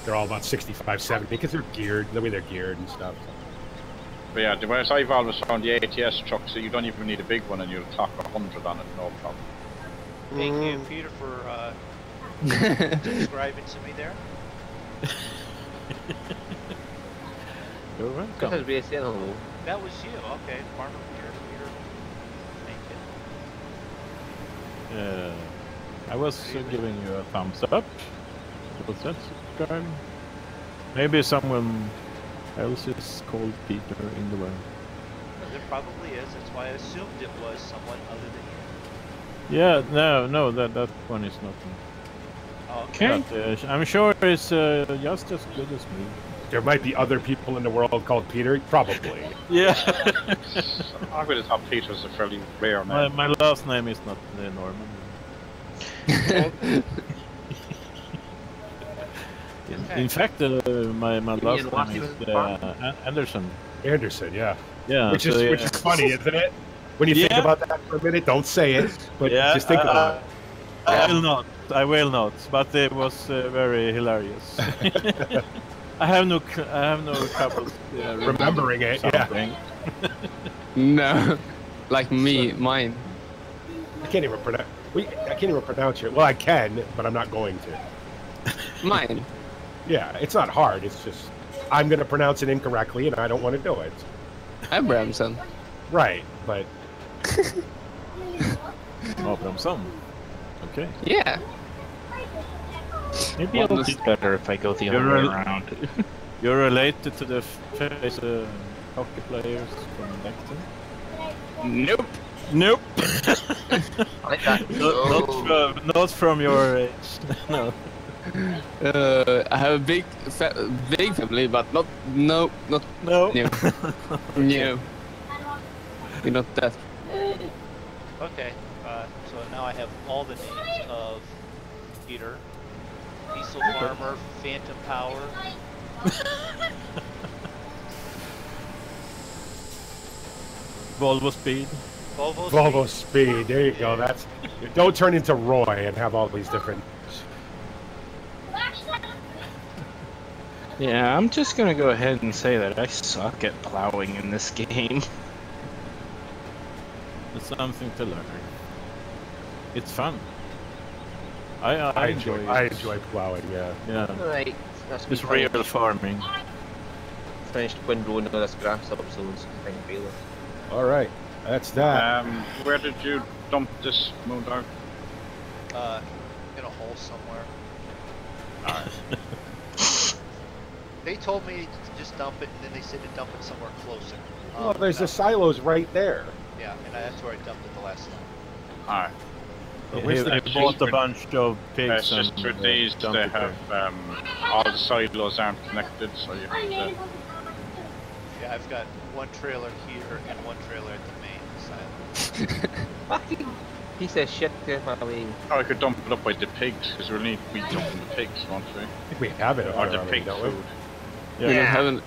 about 65, 70 because they're geared the way they're geared and stuff. But yeah, the way I've always found the ATS trucks, so you don't even need a big one, and you'll clock 100 on it, no problem. Thank you, Peter, for describing to me there. You're This welcome. is BSN, hello. That was you. Okay, Farmer Peter. Thank you. I was giving you a thumbs up. Was that subscribing? Maybe someone else is called Peter in the world. There probably is. That's why I assumed it was someone other than you. Yeah, no, that one is not me. Oh, Okay. But, I'm sure it's just as good as me. There might be other people in the world called Peter. Probably. Yeah. I would have thought Peter's a fairly rare name. my last name is not Norman. In fact, my last name is Anderson. Anderson, yeah. Yeah, Which is funny, isn't it? When you think about that for a minute, don't say it, but just think about it. I will not. But it was very hilarious. I have no trouble Remembering it, something. yeah. No, like me, mine. I can't even pronounce. I can't even pronounce it. Well, I can, but I'm not going to. Mine. Yeah, it's not hard. It's just I'm going to pronounce it incorrectly, and I don't want to do it. Abramson. Right, but Abramson. Okay. Yeah. Maybe it'll be better if I go the other way around. You're related to the famous hockey players from Necton? Nope. Nope. I like that. Not from your age. No. I have a big family, but not No. no. No. You're not that. Okay, so now I have all the names of Peter, Diesel Farmer, Phantom Power. Volvo Speed. Volvo Speed. There you go. That's. Don't turn into Roy and have all these different. Yeah, I'm just gonna go ahead and say that I suck at plowing in this game. It's something to learn. It's fun. I enjoy it. I enjoy plowing. Yeah. Yeah. Alright, that's It's real farming. Finished windrowing all this grass up, so it's kind of bailiff. All right. That's that. Where did you dump this Moondog? In a hole somewhere. They told me to just dump it, and then they said to dump it somewhere closer. Well, there's the silos right there. Yeah, and that's where I dumped it the last time. Alright. He bought a bunch of pigs It's just with these, dumped they it there. have all the silos aren't connected, so you have to. Yeah, I've got one trailer here and one trailer at the main silo. Fucking piece of shit, I mean. Oh, I could dump it up by the pigs, because we'll need to be dumping the pigs, won't we? I think we have it. Or the already, pig don't we? food. Yeah. We haven't.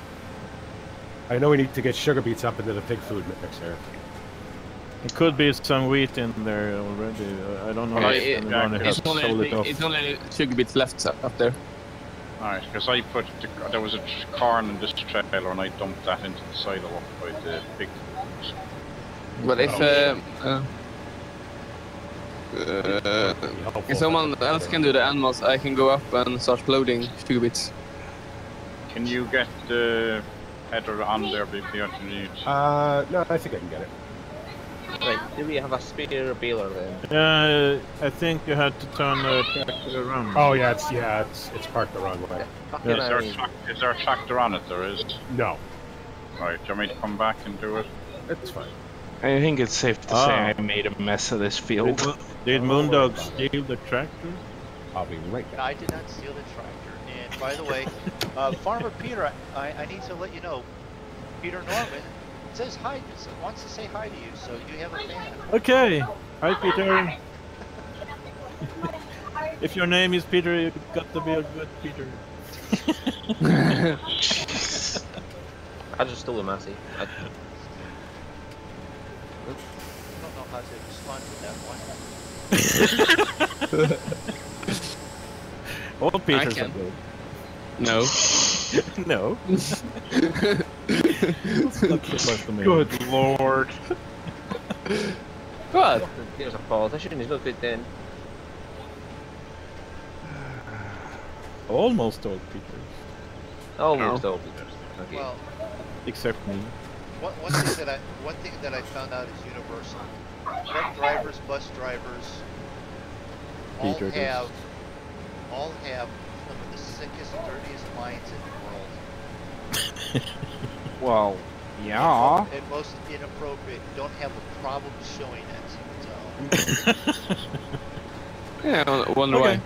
I know we need to get sugar beets up into the pig food mixer. It could be some wheat in there already. I don't know if anyone has sold it off. It's only sugar bits left up there. Alright, because I put there was a corn in this trailer and I dumped that into the silo up by the pig food. But if someone else can do the animals, I can go up and start loading sugar bits. Can you get the header on there, BP? Or do you need? No, I think I can get it. Right, do we have a spare baler then? Yeah, I think you had to turn the tractor around. Oh yeah, it's parked the wrong way. Fucking Is there, I- is there a tractor on it? There is. No, Right, do you want me to come back and do it? it's fine. I think it's safe to say I made a mess of this field. Did Moondog steal the tractor? I'll be right back. I did not steal the tractor. And by the way, Farmer Peter, I need to let you know, Peter Norman says hi, wants to say hi to you, so you have a fan. Okay. Hi, Peter. If your name is Peter, you got to be a good Peter. I just stole a Massey. I don't know how to respond to that one. All Peters can. are good. No. No. That's not supposed to mean. Good lord. What? Peter's a politician, he's not good then. Almost all Peters. Almost all Peters. Okay. Well, Except me. one thing that I found out is universal. Truck drivers, bus drivers, all Peter does. have some of the sickest, dirtiest minds in the world. Well, yeah. And most inappropriate. Don't have a problem showing it. So. Yeah, I wonder why.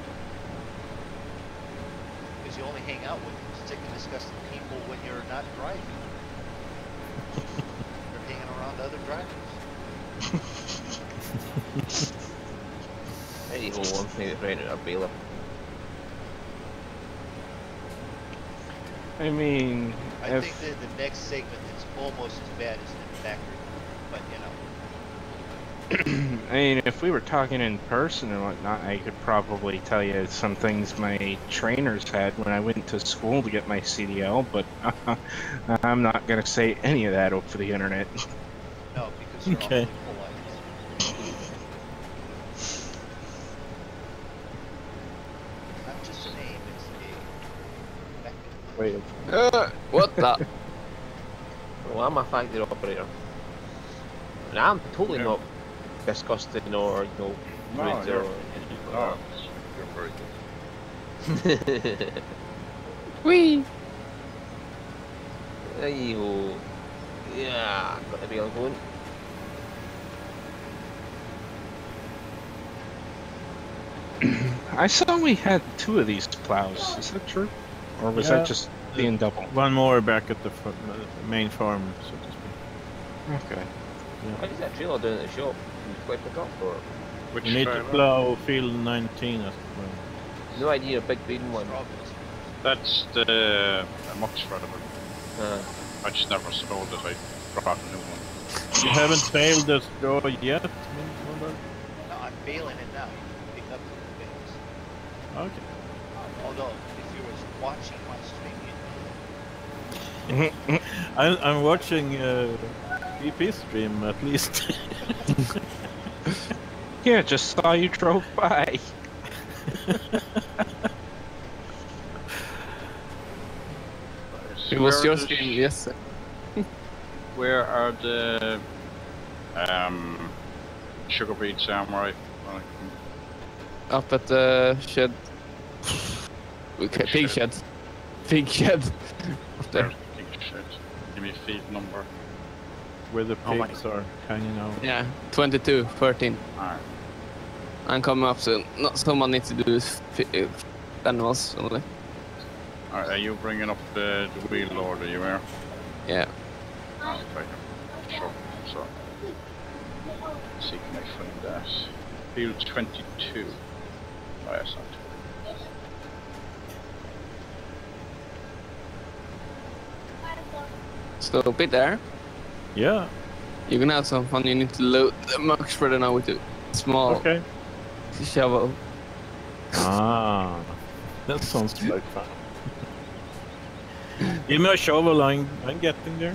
Because you only hang out with sick and disgusting people when you're not driving. You're hanging around other drivers. Any whole one thing that's right at a bailiff. I mean, I think that the next segment is almost as bad as the factory, but you know. I mean, if we were talking in person and whatnot, I could probably tell you some things my trainers had when I went to school to get my CDL, but I'm not going to say any of that over the internet. No, because you're Okay. awfully polite. Not just a name, it's a factory. Wait. What the? Well, I'm a factory operator. And I'm totally not disgusting or, rude or Oh, you're very good. Whee! Hey-ho. Yeah, got the wheel going. I saw we had 2 of these plows. Is that true? Or was Yeah. that just being double? One more back at the main farm, so to speak. Okay. Why is that trailer down at the shop? Can you flip it up or? Which You need to trailer? plow field 19 as well. No idea, a big green one. Strawberries. That's the much further. Uh, I just never sold it. I brought a new one. You haven't failed this door yet? No, I'm bailing it now. Pick up the bales. Okay. Although, if you was watching my stream, you'd know. I'm watching BP stream at least. Yeah, just saw you drove by. It was Where your does- stream, yes. Where are the sugar beet samurai? Up at the shed. Okay, pig shed. Pig shed. Up there. There's the big shed. Give me a feed number. Where the Oh my- pigs are hanging out. Yeah, 22, 13. Alright. I'm coming up soon. Not someone needs to do this animals only. Alright, are you bringing up the wheel loader, you are? Yeah. Okay. Sure. So. Let's see, can I find that? Field 22. Oh, that's not too So be there. Yeah. You can have some fun. You need to load the much further now with a small Okay. shovel. Ah, that sounds like fun. Give me a shovel. I'm getting there.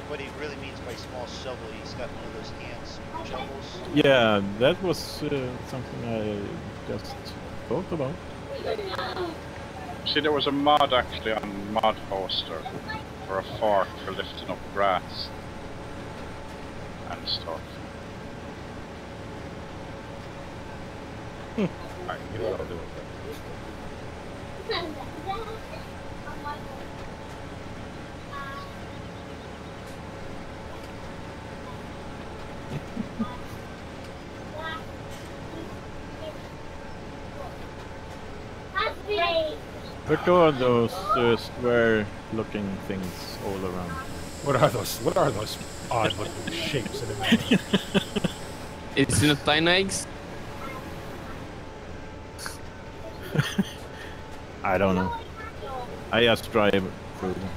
What he really means by small shovel, he's got one of those hand shovels. Yeah, that was something I just thought about. See, there was a mod actually on Mod Poster for a fork for lifting up grass and stuff. Alright, maybe I'll do it. Look at those square-looking things all around. What are those? What are those odd-looking shapes in the middle? It's not tiny eggs. I don't know. I just drive through them.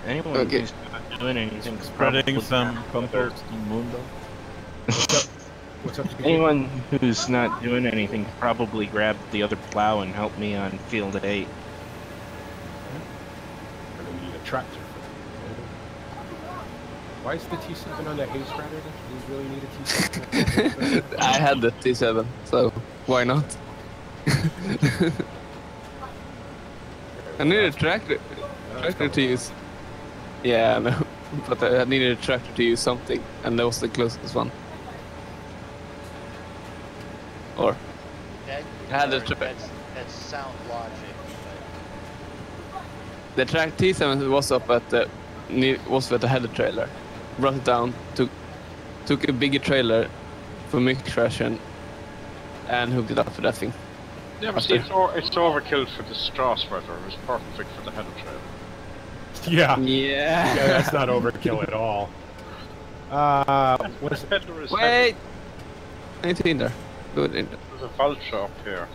Anyone Okay. who's not doing anything is Spreading probably some grabbed compost in Mundo. What's up? BPG? Anyone who's not doing anything probably grabbed the other plow and helped me on field 8. I'm gonna need a tractor. Why is the T7 on that hay spreader? Do you really need a T7? I had the T7, so why not? I need a tractor to use. Yeah, I know. But I needed a tractor to use something, and that was the closest one. Or That, I had the that's sound logic. the track T7 was up at the header trailer. Brought it down, took a bigger trailer for mixration, and hooked it up to that thing. Yeah, but see, it's overkill for the straw spreader. It was perfect for the header trailer. Yeah. Yeah. Yeah, that's not overkill at all. What is it? Header is Wait! I need to in there. Go in there. There's a vulture up here.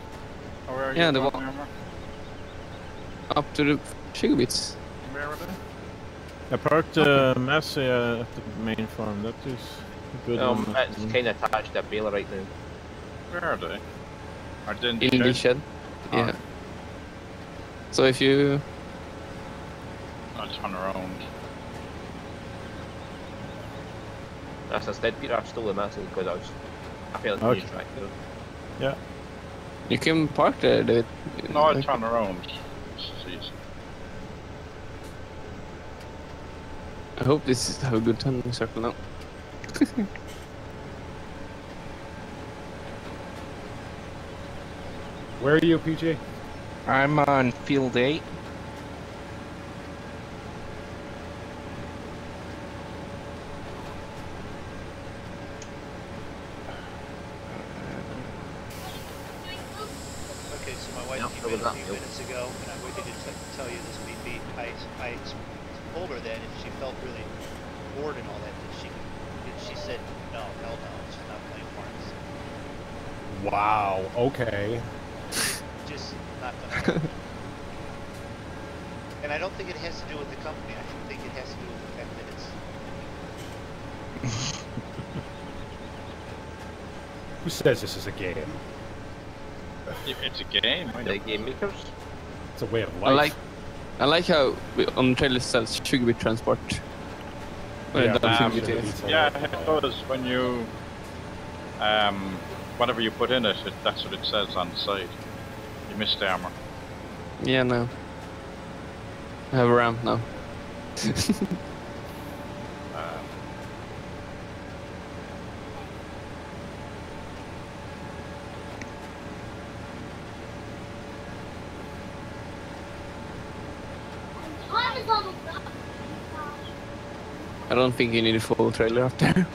Oh, where are Yeah, you the going, wall. Emma? Up to the sugar beets. Where are they? I parked Massey at the main farm. That is a good one. It's kind of attached to a baler right now. Where are they? Are they in In the the shed. shed? Yeah. So if you... I'll turn around. As I said, Peter, I've stolen massive because I felt like Okay. a new tractor. Yeah. You can park there, David. No, I'll turn around. Jeez. I hope this is a good turning circle now. Where are you, PJ? I'm on field 8. Okay, so my wife Yep, came so in was a that few milk. minutes ago, and I waited to tell you this, BP. I told her that if she felt really bored and all that, she said, no, hell no, she's not playing farms. Wow. Okay. Just not gonna. And I don't think it has to do with the company. I think it has to do with the fact that it's. Who says this is a game? It's a game. I The know. game makers. It's a way of life. I like how on the trailer says sugar beet transport. When Yeah, it does um, sugar beet is. Yeah, it does. When you, whatever you put in it, that's what it says on the side. You missed the armor. Yeah, no. I have a ramp now. I don't think you need a full trailer up there.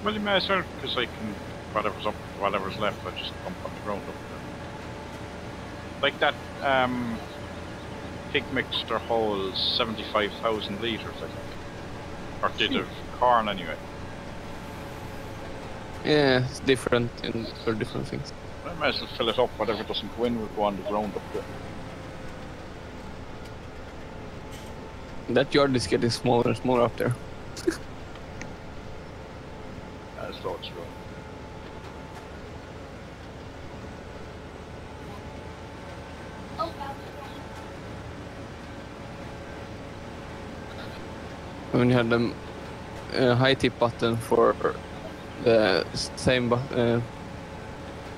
Well, you may as well, because I can, whatever's left, I just dump on the ground up there. Like that, pig mixture holds 75,000 litres, I think. Or did of corn anyway. Yeah, it's different for different things. I might as well fill it up, whatever doesn't go in will go on the ground up there. That yard is getting smaller and smaller up there. That's what it's wrong. When you have the high tip button for the same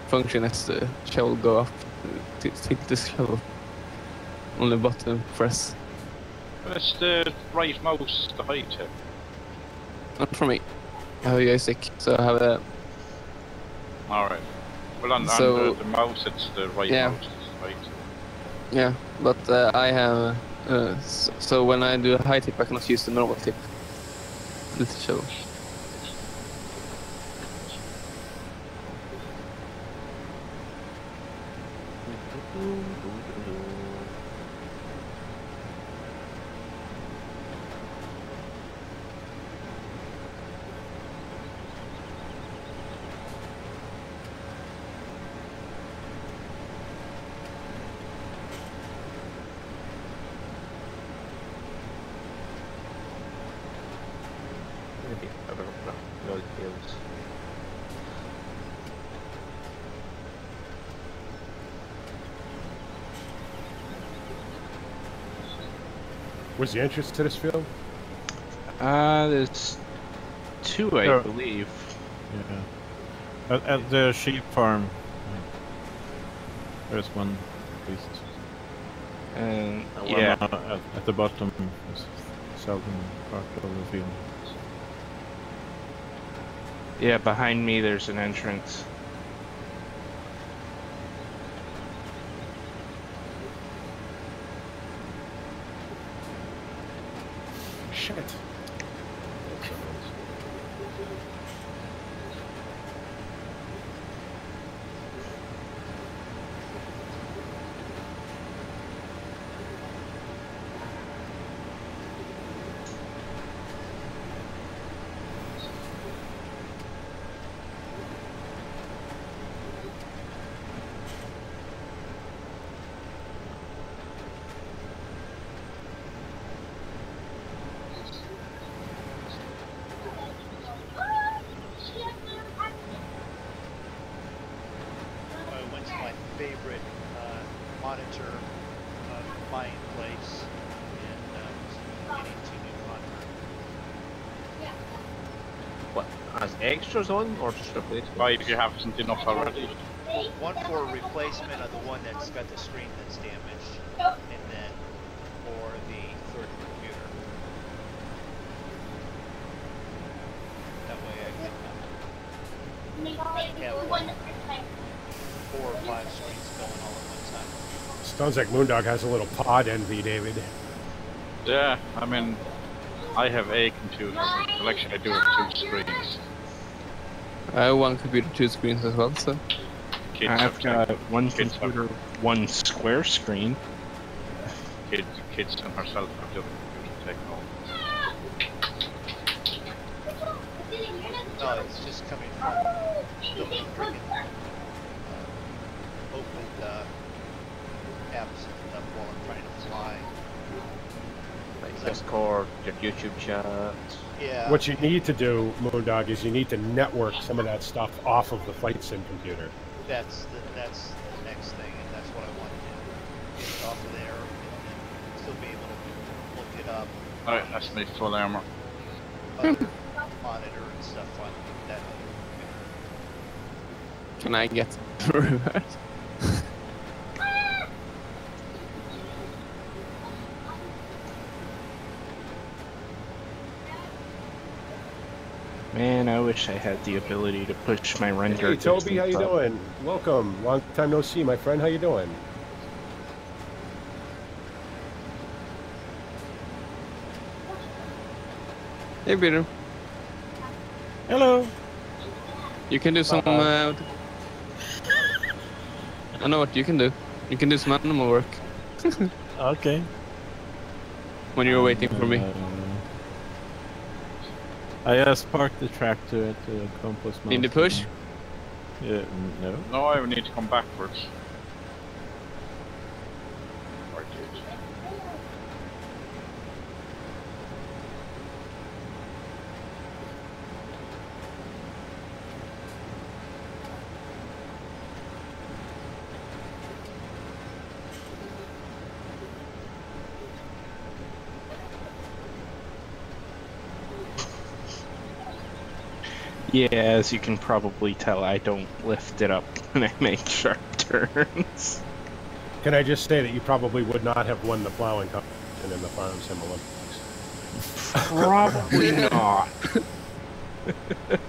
function as the shovel go up, to tilt the shovel on the button press. But it's the right mouse, the high tip. Not for me. I have a joystick, so I have a... Alright. Well, on So- the mouse, it's the right Yeah. mouse, it's the high tip. Yeah, but I have... so when I do a high tip, I cannot use the normal tip. Little shovel. Maybe I don't know. No details. Where's the entrance to this field? There's 2, I believe. Yeah. At the sheep farm, there's one piece. And Well, yeah, at the bottom, is southern part of the field. yeah, behind me there's an entrance. Shit. When's my favorite monitor buying place and getting to New Convert. What? As extras on or just replacement? Why, if you haven't enough already? One for a replacement of the one that's got the screen that's damaged, and then for the third computer. That way I can have like 4 or 5 screens going all at one time. Sounds like Moondog has a little pod envy, David. Yeah, I mean, I have a computer. Well, actually, I do have 2 screens. I have 1 computer, 2 screens as well, so. Kids I've got 1 kids have- computer, 1 square screen. Kids and herself have the other computer taken over. No, it's just coming from the freaking opened apps and stuff while I'm trying to fly. Like Discord, your YouTube chat. Yeah. What you need to do, Moondog, is you need to network some of that stuff off of the flight sim computer. That's the next thing, and that's what I want to do. Get it off of there, and still be able to look it up. Alright, that's me full armor. Other monitor and stuff on that other computer. Can I get reverse? Man, I wish I had the ability to push my render. Hey, Toby, how you distance up. doing? Welcome. Long time no see, my friend. How you doing? Hey, Peter. Hello. You can do some. I know what you can do. You can do some animal work Okay. when you're waiting for me. I just parked the tractor at the compost mountain. In the push? Yeah, no. No, I would need to come backwards. Or did. Yeah, as you can probably tell, I don't lift it up when I make sharp turns. Can I just say that you probably would not have won the plowing competition in the Farm Sim Olympics? Probably not. But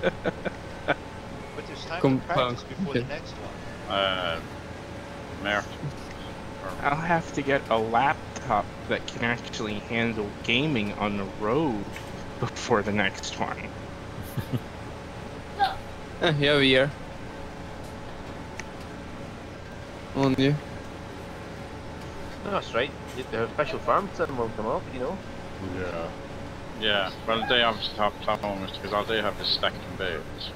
there's time to practice before the next one. Mert. I'll have to get a laptop that can actually handle gaming on the road before the next one. You have a year on you. Oh, that's right. The official farm sim will come up, you know. Yeah. Yeah, well, they obviously have platforms because all they have is stacking bales.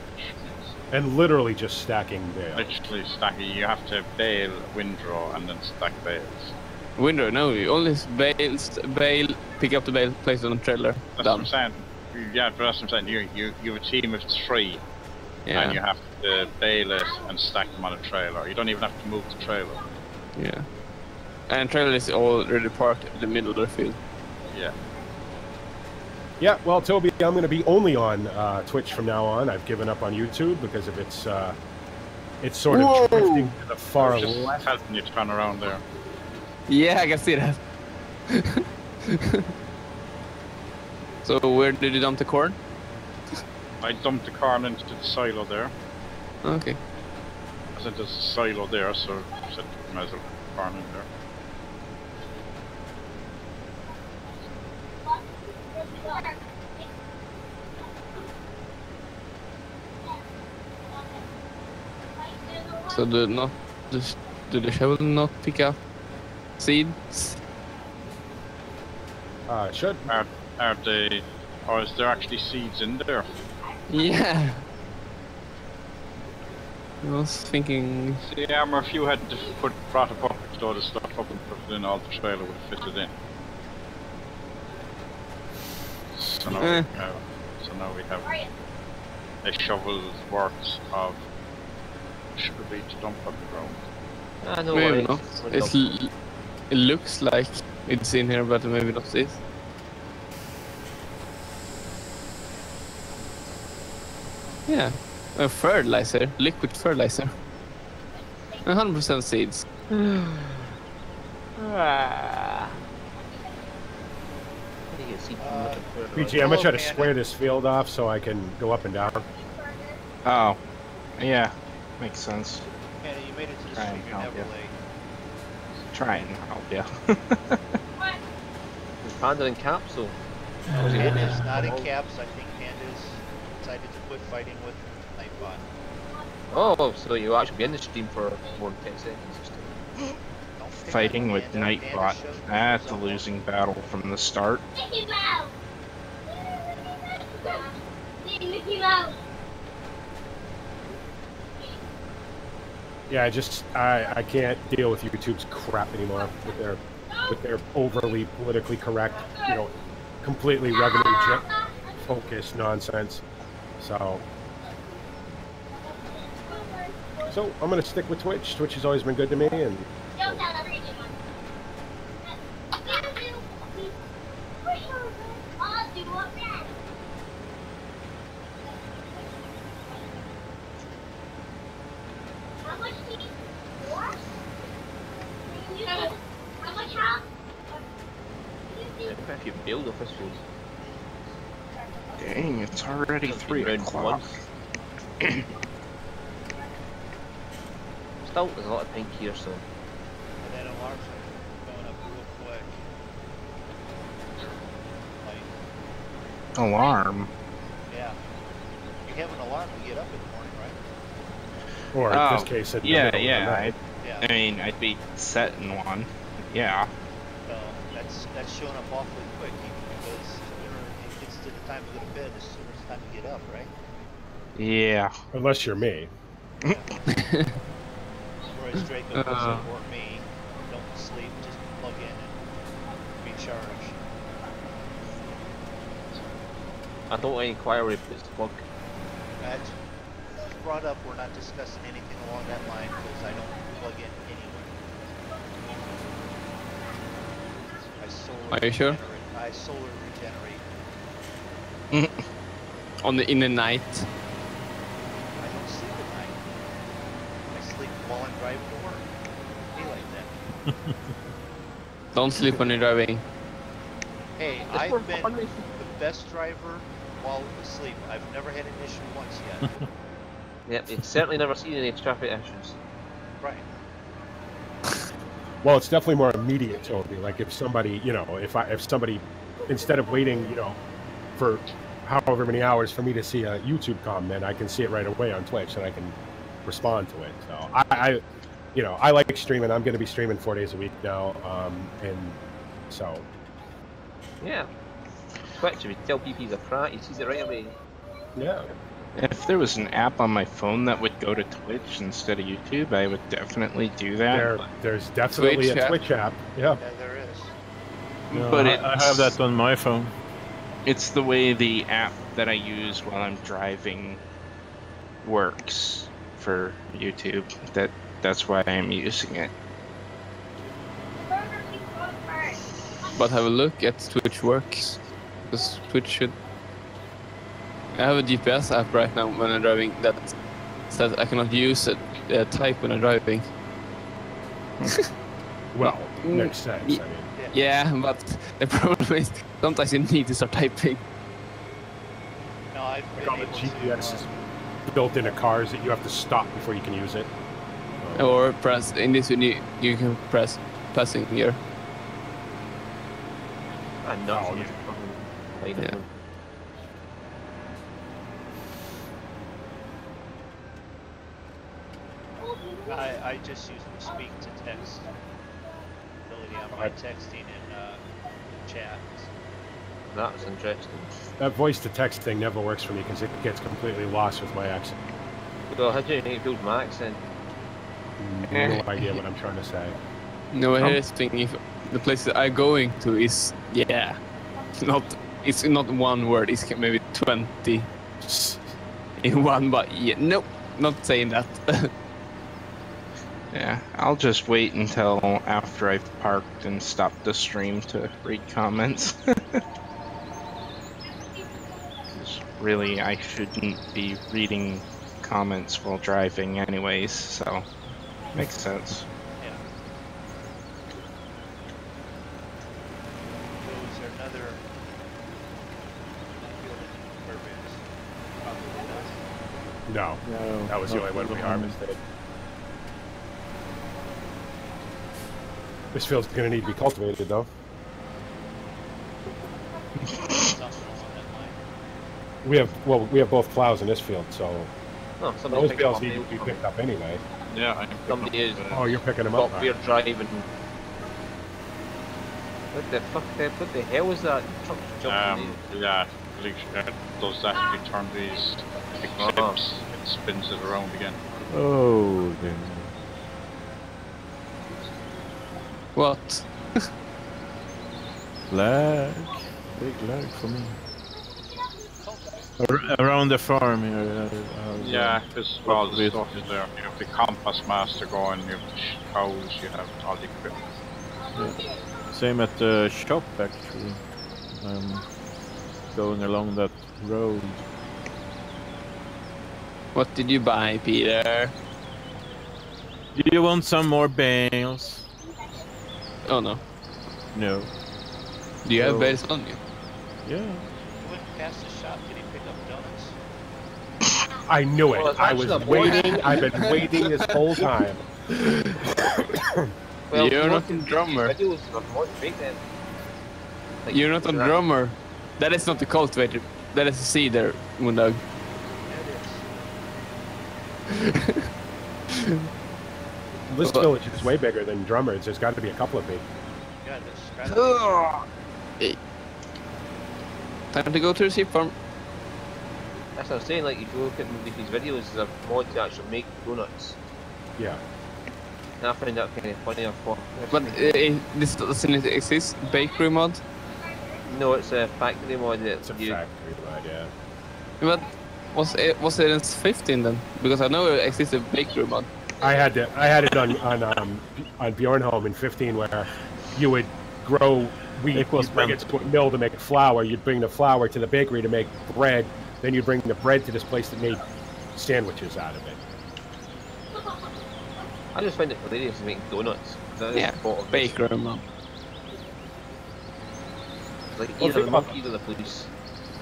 And literally just stacking bale. Literally stacking, you have to bale, windrow, and then stack bales. Window, no, you only bale, pick up the bale, place it on a trailer. That's what Done. I'm saying. Yeah, but that's what I'm saying. You have a team of 3, Yeah. and you have to bale it and stack them on a trailer. You don't even have to move the trailer. Yeah. And trailer is already parked in the middle of the field. Yeah. Yeah, well, Toby, I'm going to be only on Twitch from now on. I've given up on YouTube because of it's sort of drifting to the far Just left. helping you turn around there. Yeah, I can see that. So where did you dump the corn? I dumped the corn into the silo there. Okay. I said there's a silo there, so I said you might as well put the corn in there. So do the shovel not pick up seeds? Should. Are they, or is there actually seeds in there? Yeah. I was thinking. Yeah, or if you had to brought a bucket load of stuff up and put it in, all the trailer would fit it in. So now, we have a shovel's worth of sugar beet to dump on the ground. Ah, no Maybe worries. not. It looks like it's in here, but maybe not this. Yeah, a fertilizer, liquid fertilizer. 100% seeds. BG, I'm going to try to square this field off so I can go up and down. Oh, yeah, makes sense. Anna, you made it to the Try street. and You're help never you. late. Try and help you. Panda in capsule. Panda's not in caps. I think Panda's decided to quit fighting with Nightbot. Oh, so you'll actually be in the stream for more than 10 seconds. Don't pick Fighting on with Panda. Nightbot. Panda shows That's a himself. losing battle from the start. Mickey Mouse! Mickey Mouse! Yeah, I can't deal with YouTube's crap anymore with their overly politically correct, completely revenue focused nonsense. So I'm gonna stick with Twitch. Twitch has always been good to me, and Don't tell everyone. I'll do what that. How much do you want? How much house? If you build off this field. Dang, it's already 3 o'clock. Still, there's a lot of pink here, so. And then alarms are going up real quick. Like, Alarm. yeah. You have an alarm to get up in the morning, right? or in this case, in the yeah, middle of the yeah. night. Yeah. I mean, I'd be set in one. Yeah. So that's showing up awfully quick, because the sooner it gets to the time to go to bed, the sooner it's time to get up, right? Yeah. Unless you're me. Whereas Draco said, or me, don't sleep, just plug in and recharge. I don't want any inquiry if it's plug. That's brought up, we're not discussing anything along that line, because I don't plug in anywhere. I solar Are you sure? regenerate. I solar regenerate. In the night. I don't sleep at night. I sleep while I'm driving to work. Be like that. Don't sleep when you're driving. Hey, I've been the best driver while asleep. I've never had an issue once yet. Yep, you've certainly never seen any traffic issues. Right. Well, it's definitely more immediate, Toby. Like if somebody, if somebody, instead of waiting, for however many hours for me to see a YouTube comment, I can see it right away on Twitch and I can respond to it. So I like streaming. I'm going to be streaming 4 days a week now, and so. Yeah. Twitch, if you tell people he's a prat, he sees it right away. Yeah. If there was an app on my phone that would go to Twitch instead of YouTube, I would definitely do that. There's definitely Twitch a Twitch app. Yeah. Yeah, there is. No, But I have that on my phone. It's the way the app that I use while I'm driving works for YouTube. That's why I'm using it. But have a look at Twitch works. Because Twitch should... I have a GPS app right now when I'm driving that says I cannot use it type when I'm driving. Well, makes sense. I mean, Yeah, but the problem is sometimes you need to start typing. No, I've like been all the able GPS to. is built into cars that you have to stop before you can use it. Or press, in this you can press passenger. And nuts Oh, on yeah. the fucking line of Yeah. them. I just use the speak to text ability on my texting and chat. That's interesting. That voice to text thing never works for me because it gets completely lost with my accent. Well, how do you think it builds my accent? No idea what I'm trying to say. No, here's the thing, if the place that I'm going to is, yeah, it's not one word, it's maybe 20 in one, but yeah, nope, not saying that. Yeah, I'll just wait until after I've parked and stopped the stream to read comments. 'Cause really, I shouldn't be reading comments while driving anyways, so makes sense. Yeah. So is there another field in Fairbanks? Probably not. No, No, that was the not only one for we the moment. harvested. This field's going to need to be cultivated, though. Something along that line. We have both plows in this field, so No, somebody those picked up bales a need to be picked up anyway. Yeah, I Somebody is. Oh, you're picking them Got up. weird driving. What the fuck? What the hell was that? Truck jumping in. Yeah, does that if you turn these big clips, it spins it around again. Oh, then. What? Lag. Big lag for me. Around the farm here. Yeah, because all the stuff is there. You have the compass master going, you have the cows, you have all the equipment. Yeah. Same at the shop actually. Going along that road. What did you buy, Peter? Do you want some more bales? Oh no. No. Do you have No. bales on you? Yeah. You went past the shop, did he pick up donuts? I knew it. Well, it's I was actually a boy. waiting. I've been waiting this whole time. Well, You're if not you a want drummer. videos of what to make them. Like, You're not a that- drummer. That is not the cultivator. That is a seeder, Mundog. This village is way bigger than Drummers. There's got to be a couple of me. Yeah, there's gotta Hey. Time to go to the sheep farm. That's what I'm saying. Like, if you look at these videos, there's a mod to actually make donuts. Yeah. And I find that kind of funny. I thought, But this doesn't exist. Bakery mod. no, it's a factory mod that It's a you. factory mod, yeah. But was it in 15 then? Because I know it exists a bakery mod. I had it on Bjornholm in 15 where you would grow wheat, It was you'd bring it meant to a mill to make flour, you'd bring the flour to the bakery to make bread, then you'd bring the bread to this place that made sandwiches out of it. I just find it hilarious to make donuts. That is Yeah, the thought of this. bakery mod. Like Well, either think the about monkey or the police.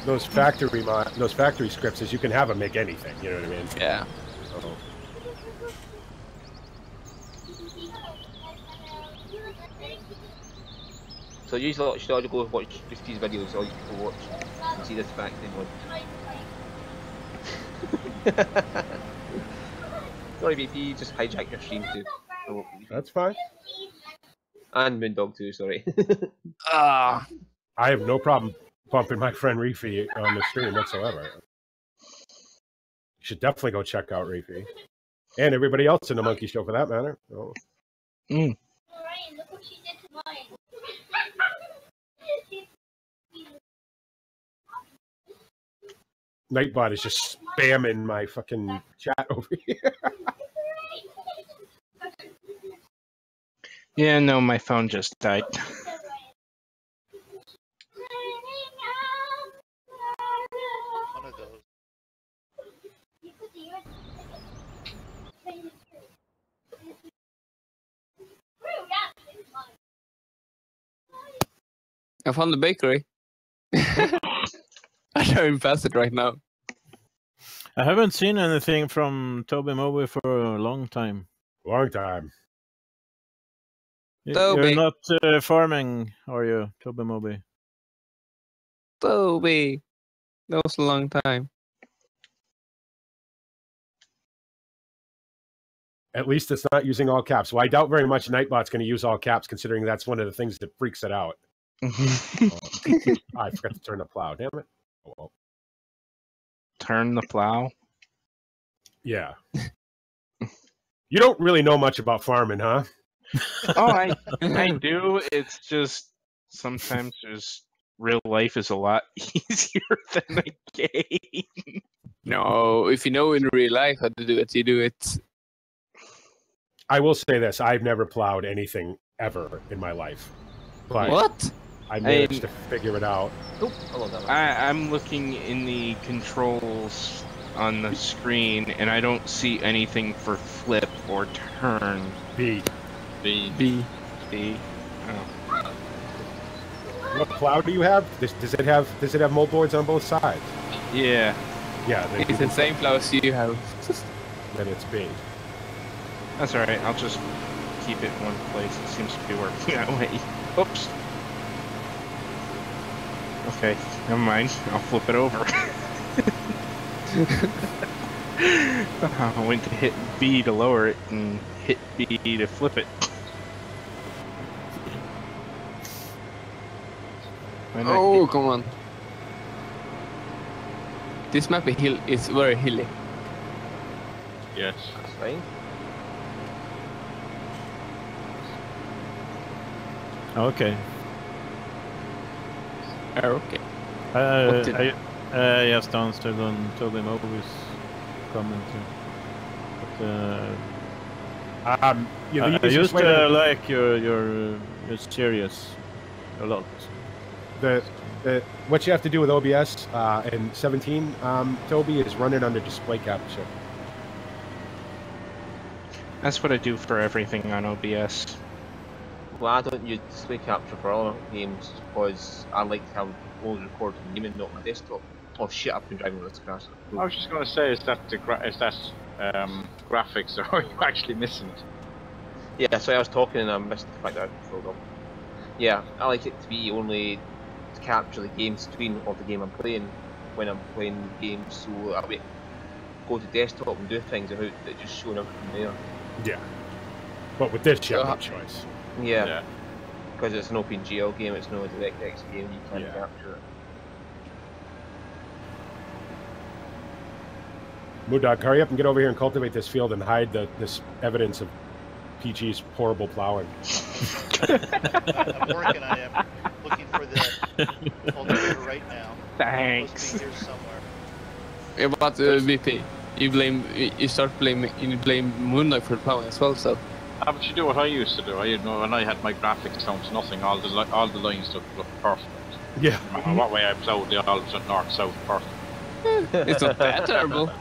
Those factory scripts is you can have them make anything, you know what I mean? Yeah. So, So usually you should all go watch just these videos, all you people watch and see this factory mod. Sorry BP, just hijack your stream too. Oh, that's fine. and Moondog too, sorry. Ah. I have no problem bumping my friend Reefy on the stream whatsoever. You should definitely go check out Reefy. And everybody else in the Monkey Show for that matter. Oh. Ryan, look what she did to mine. Nightbot is just spamming my fucking chat over here. Yeah, no, my phone just died. One of those. I found the bakery. I'm driving past it right now. I haven't seen anything from Toby Moby for a long time. Long time. Toby. You're not farming, are you, Toby Moby? Toby. That was a long time. At least it's not using all caps. Well, I doubt very much Nightbot's going to use all caps, considering that's one of the things that freaks it out. I forgot to turn the plow. Damn it. Oh, well. Turn the plow? Yeah. You don't really know much about farming, huh? Oh, I do. It's just sometimes there's real life is a lot easier than a game. No, if you know in real life how to do it, you do it. I will say this. I've never plowed anything ever in my life. But What? I managed to figure it out. Oh, hello, that one. I'm looking in the controls on the screen, and I don't see anything for flip or turn. B. B. See? Oh. What plow do you have? Does it have moldboards on both sides? Yeah. Yeah, then, It's the same flow as you have. then it's B. That's alright, I'll just keep it in one place. It seems to be working that way. Oops. Okay, never mind. I'll flip it over. I went to hit B to lower it and hit B to flip it. Why not Oh, hit- come on. This map is very hilly. Yes. That's fine. Okay. Okay. I did- just answered on Toby Moby's comment. But Yeah, I the easiest used way to like your serious a lot. what you have to do with OBS in 17, Toby, is run it under display capture. That's what I do for everything on OBS. Well, I don't use display capture for all games because I like to have only record from game and not my desktop. Oh shit, I've been driving with this car. I was just going to say, is that graphics, or are you actually missing it? Yeah, so I was talking and I missed the fact that I filled up. Yeah, I like it to be only to capture the game screen of the game I'm playing when I'm playing games, so I would go to desktop and do things without it just showing everything there. Yeah. But with this, you have So, no choice. Yeah, because it's an OpenGL game, it's no DirectX game, you can't Yeah. capture it. Moodog, hurry up and get over here and cultivate this field and hide this evidence of PG's horrible plowing. I'm working on it. I'm looking for the cultivator right now. It's supposed to Thanks. be here somewhere. Yeah, but BP, you start blame Moondog for plowing as well, so. How would you do what I used to do? When I had my graphics down to nothing, all the lines look perfect. Yeah. No matter what way I plowed, they all went north, south, perfect. It's not that terrible.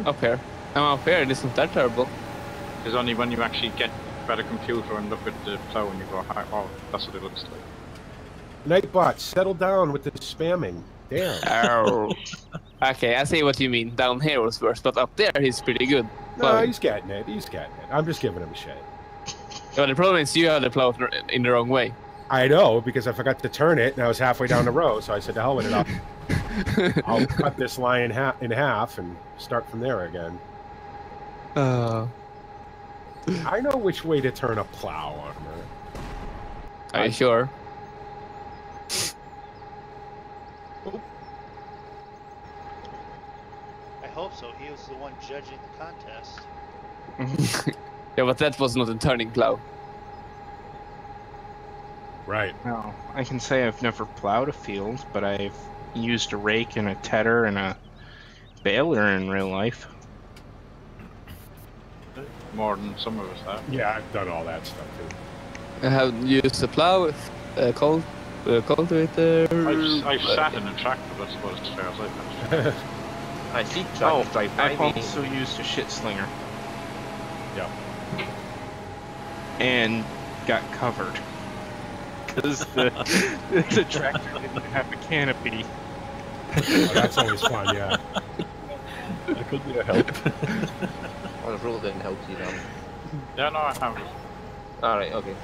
Up here. I'm up here, it's not that terrible. It's only when you actually get a better computer and look at the plow and you go, oh, that's what it looks like. Nightbot, settle down with the spamming. Damn. Oh. Okay, I see what you mean. Down here was worse, but up there he's pretty good. No, Plowing. he's getting it. He's getting it. I'm just giving him a shit. Well, the problem is you have the plow in the wrong way. I know, because I forgot to turn it, and I was halfway down the row, so I said, to hell with it. I'll cut this line in half and start from there again. I know which way to turn a plow, Armor. Are you sure? I hope so. He was the one judging the contest. Yeah, but that was not a turning plow. Right. No, I can say I've never plowed a field, but I've used a rake and a tedder and a baler in real life. More than some of us have. Yeah, I've done all that stuff too. I have used a plow with cultivator. I've sat in a tractor, that's about as far as I've been. I see Oh, tractors drive by I've me. also used a shit slinger Yeah. and got covered because the tractor didn't have a canopy. Oh, that's always fun, yeah. That could be a help. Well, the rule didn't help you then. Yeah, no, I haven't. Alright, okay.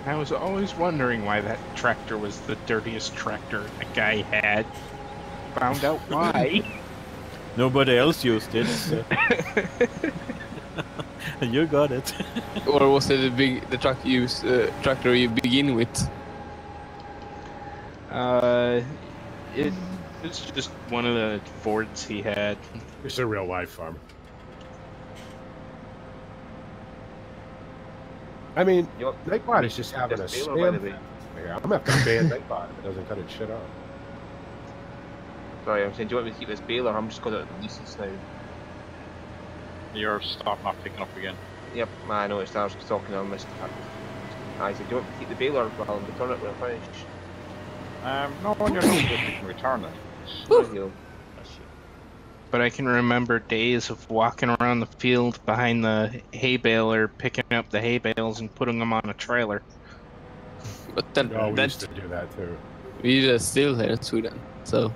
I was always wondering why that tractor was the dirtiest tractor a guy had. Found out why. Nobody else used it. So. And you got it. Or was it the tractor you begin with? It's just one of the Fords he had. It's a real life farm. I mean, You want Nightbot is just having a this baler, by the spam. way? Yeah, I'm gonna have to ban Nightbot if it doesn't cut its shit off. Sorry, I'm saying, do you want me to keep this baler? I'm just going to release this now. Your stop not picking up again. Yep, I know it's I was talking on this. I said, do you want me to keep the baler while I'm return it when I finish? No, when you're done with it, you can return it. There you go. But I can remember days of walking around the field behind the hay baler, picking up the hay bales and putting them on a trailer. But then Oh, we that used to do that too. we are still here in Sweden, so.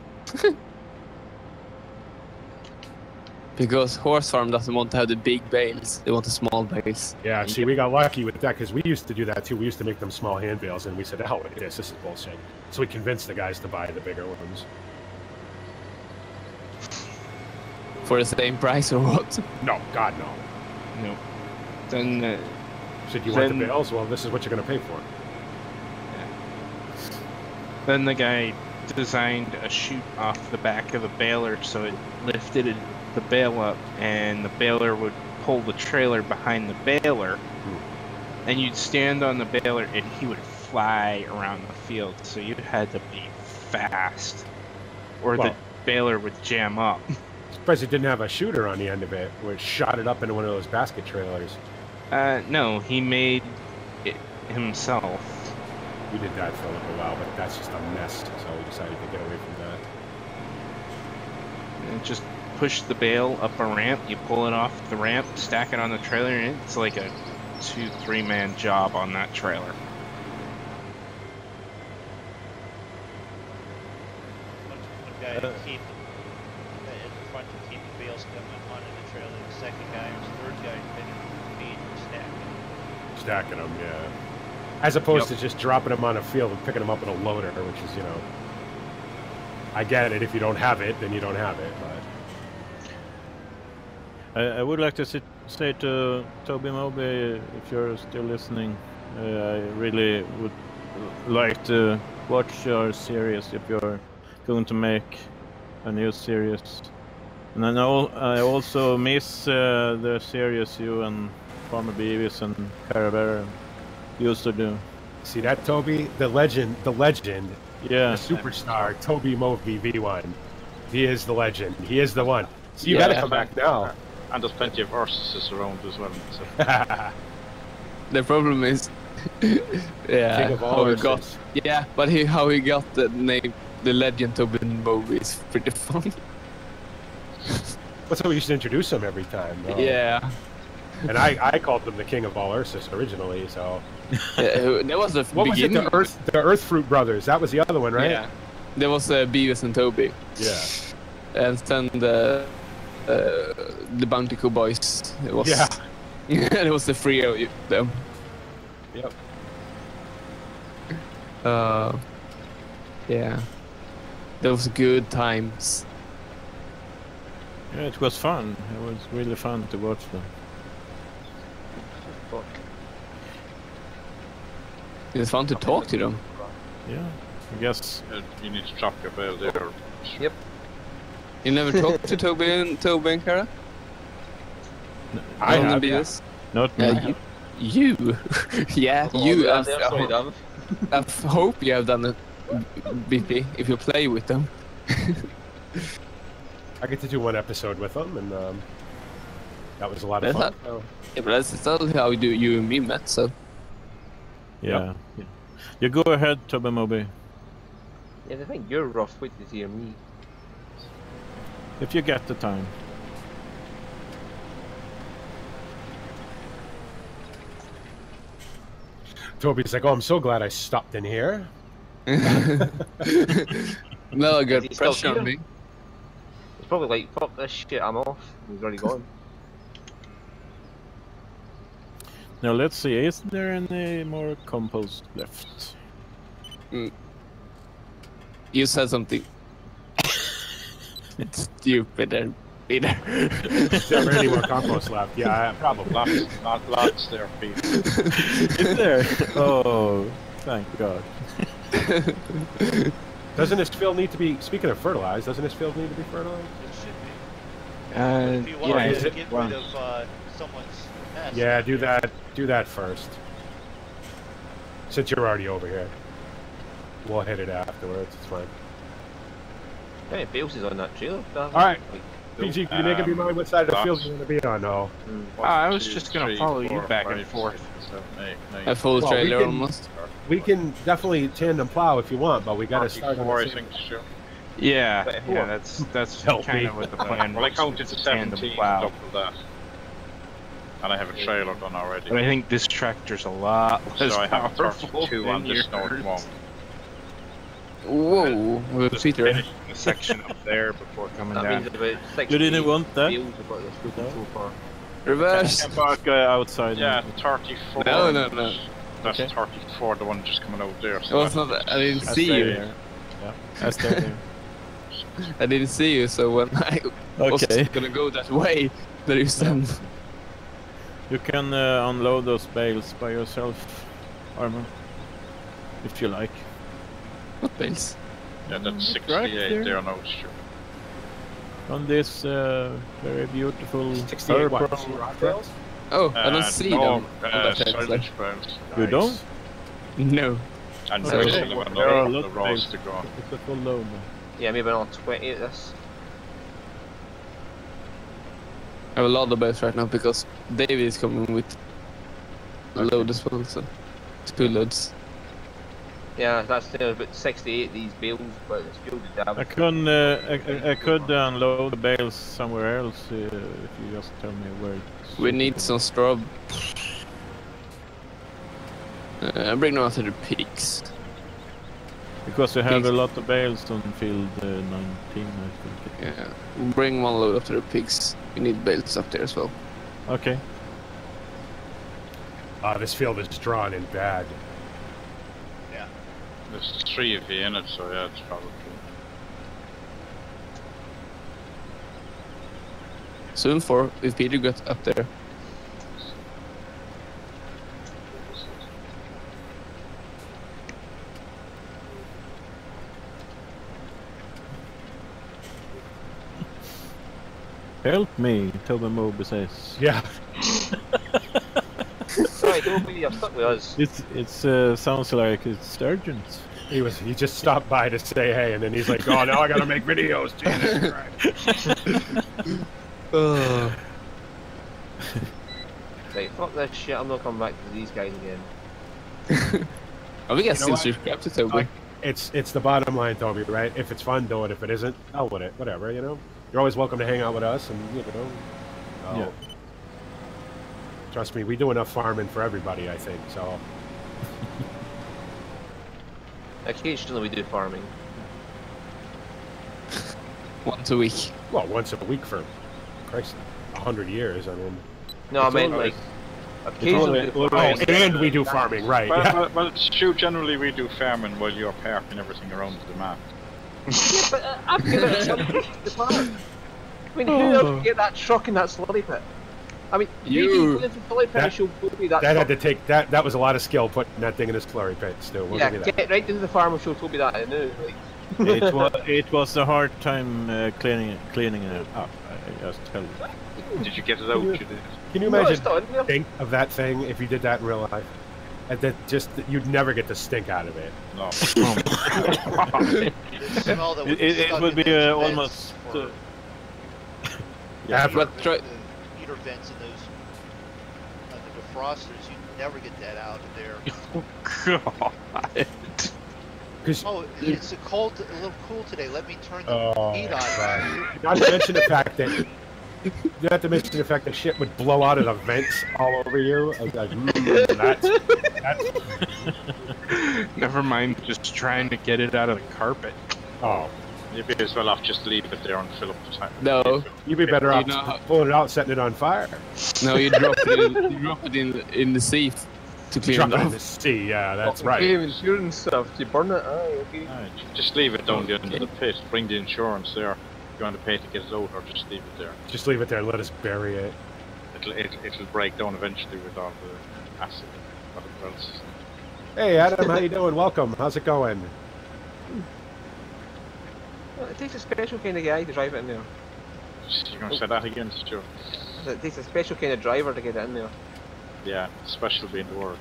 Because horse farm doesn't want to have the big bales; they want the small bales. Yeah, see, we got lucky with that because we used to do that too. We used to make them small hand bales, and we said, "Hell with this! This is bullshit." So we convinced the guys to buy the bigger ones. For the same price or what? No, God no. No. Then Said you want the Then- bales? Well, this is what you're gonna pay for. Then the guy designed a chute off the back of the baler so it lifted the bale up and the baler would pull the trailer behind the baler and you'd stand on the baler and he would fly around the field, so you had to be fast or the Well- baler would jam up. Surprised it didn't have a shooter on the end of it, where it shot it up into one of those basket trailers. No, he made it himself. We did that for a little while, but that's just a mess, so we decided to get away from that. And just push the bale up a ramp, you pull it off the ramp, stack it on the trailer, and it's like a 2-3 man job on that trailer. One guy to keep in the front to keep the bales coming onto the trailer. The second guy or the third guy depending on the feed and stacking. Stacking them, yeah. As opposed to just dropping them on a field and picking them up in a loader, which is, you know... I get it, if you don't have it, then you don't have it, but... I would like to say to Toby Moby, if you're still listening, I really would like to watch your series if you're going to make a new series. And I know I also miss the series you and Farmer Beavis and Caravera used to do. See that, Toby? The legend, the Yeah. superstar, Toby Moby V1. He is the legend. He is the one. So you gotta come back now. And there's plenty of Ursuses around as well. So. The problem is, yeah, King of all how he Ursus. got, yeah, but how he got the name, the legend of the movie is pretty fun. That's how we used to introduce him every time. Though. Yeah, And I called him the king of all Ursus originally, so... yeah, that was the What was it? beginning. The Earth Fruit Brothers. That was the other one, right? Yeah, there was Beavis and Toby. Yeah. And then the Bounty Co Boys. It was, Yeah. it was the three of them. Yep. Yeah, those good times. Yeah, it was fun. It was really fun to watch them. It's fun to talk to them. Yeah, I guess. You need to drop your bale there. Yep. You never talked to Toby and Kara? I On the have, Beavis? Not me. You. Yeah, you. There, sorry, Dom. I hope you have done it. BP if you play with them. I get to do one episode with them, and that was a lot of fun. Yeah, but that's not how you and me met, so. Yeah. You go ahead, Toby Moby. Yeah, I think you're rough. Wait to hear me. If you get the time. Toby's like, oh, I'm so glad I stopped in here. No, I got Is he still pressure on here? me. It's probably like, fuck this shit, I'm off. He's already gone. Now let's see, is there any more compost left? You said something. It's stupid, Peter. Is there any more compost left? Yeah, probably. Lots there, Pete. Is there? Oh, thank God. Doesn't this field need to be, speaking of fertilized, doesn't this field need to be fertilized? It should be. If you want Yeah, to is get well, rid of someone's nest. Yeah, do that first. Since you're already over here. We'll hit it afterwards, it's fine. How many bales is on that trailer? Alright. PG, can you make up your mind what side of the field you're going to be on? No. I was just gonna follow you back and forth. A full Well, trailer we can- almost. We can definitely tandem plow if you want, but we got to start on 44, the I same. think, sure. Yeah, that's Help kind me. of what the plan was. Well, I counted was to a tandem 17, plow. double that. And I have a trailer done already. But I think this tractor's a lot less So I have powerful 32 on than this node yours. one. Whoa, with Just Peter. finishing the section up there before coming That down. means about 60 You didn't want that? bales have got this field so far. Reverse. Can park outside. Yeah, 34. No. That's Okay. 34, the one just coming out there. It was not. I didn't I see stay you. there. Yeah, I stay there. I didn't see you, so when I was Okay. gonna go that way, there you stand. You can unload those bales by yourself, Armor. If you like. What bales? Yeah, that's Right 68 there. there now, sure. On this very beautiful 68 what? purple- Rock trails? Oh, I don't see no, them. on that side, silage bales. You don't? No. And Okay. there's still There are a the lot of rows bales. to go. It's a full load. Yeah, maybe another 20 at this. I have a lot of bales right now because David is coming with a load as well, so 2 loads. Yeah, that's about 68 these bales, but it's filled to damage. I could unload the bales somewhere else if you just tell me where. It's We need some straw. Bring them out to the peaks. Because you have Pigs. a lot of bales on field 19, I think. Yeah, bring one load up to the pigs. We need bales up there as well. Okay. This field is drawn in bad. There's 3 of you in it, so yeah, it's probably. Soon 4 if Peter got up there. Help me, Toby Moby says. Yeah. Right, don't be, you're stuck with us. It's sounds like it's urgent. He just stopped by to say hey, and then he's like, oh, now I got to make videos. Jesus Christ. Right, fuck this shit, I'm not coming back to these guys again. Oh, we got You know still what? subscribed to Toby. Like, it's the bottom line, Toby, right? If it's fun, do it. If it isn't, hell with it. Whatever, you know? You're always welcome to hang out with us, and, you know. Yeah. Trust me, we do enough farming for everybody, I think, so. Occasionally we do farming. Once a week. Well, once a week for, Christ, 100 years, I mean. No, I It's mean, always- like, occasionally we do Oh, farming. and we do farming, right. Well, yeah. well, shoot, generally we do farming while you're parking everything around the map. Yeah, but I've given it some the farm. I mean, who else can get that truck in that slurry pit? I mean, You. into the slurry pit and she'll put me that That truck. had to take, that was a lot of skill putting that thing in his slurry pit, still. We'll Yeah, give you that. get right into the farm and she'll Toby that I knew. Like, it was a hard time cleaning it up. I just tell you. Did you get it out? You did. Can you no, imagine it's done. Yeah. think of that thing if you did that in real life? and that just you'd never get the stink out of it. No. The smell that would be It stuck would in be those almost. vents Yeah, for but try. the heater vents in those the defrosters, you never get that out of there. God. because Oh, it's a little cool today. Let me turn the heat on. right. Not to mention the fact that. Not to mention the fact that shit would blow out of the vents all over you. I was like, that's Never mind just trying to get it out of the carpet. oh. You'd be as well off just leave it there and fill up the tank. No. You'd be better off You know how- pulling it out, setting it on fire. No, you drop it in the sea to clean Drop it it in off. the sea. Yeah, that's Okay, right. insurance stuff. Do you burn it? Okay. Just leave it down the end of the pit. Bring the insurance there. If you want to pay to get it out, or just leave it there. Just leave it there and let us bury it. It'll break down eventually with all the acid and whatever else. Hey, Adam, how you doing? Welcome. How's it going? Well, it takes a special kind of guy to drive it in there. You're going to say that again, Stuart? It takes a special kind of driver to get it in there. Yeah, special being the word.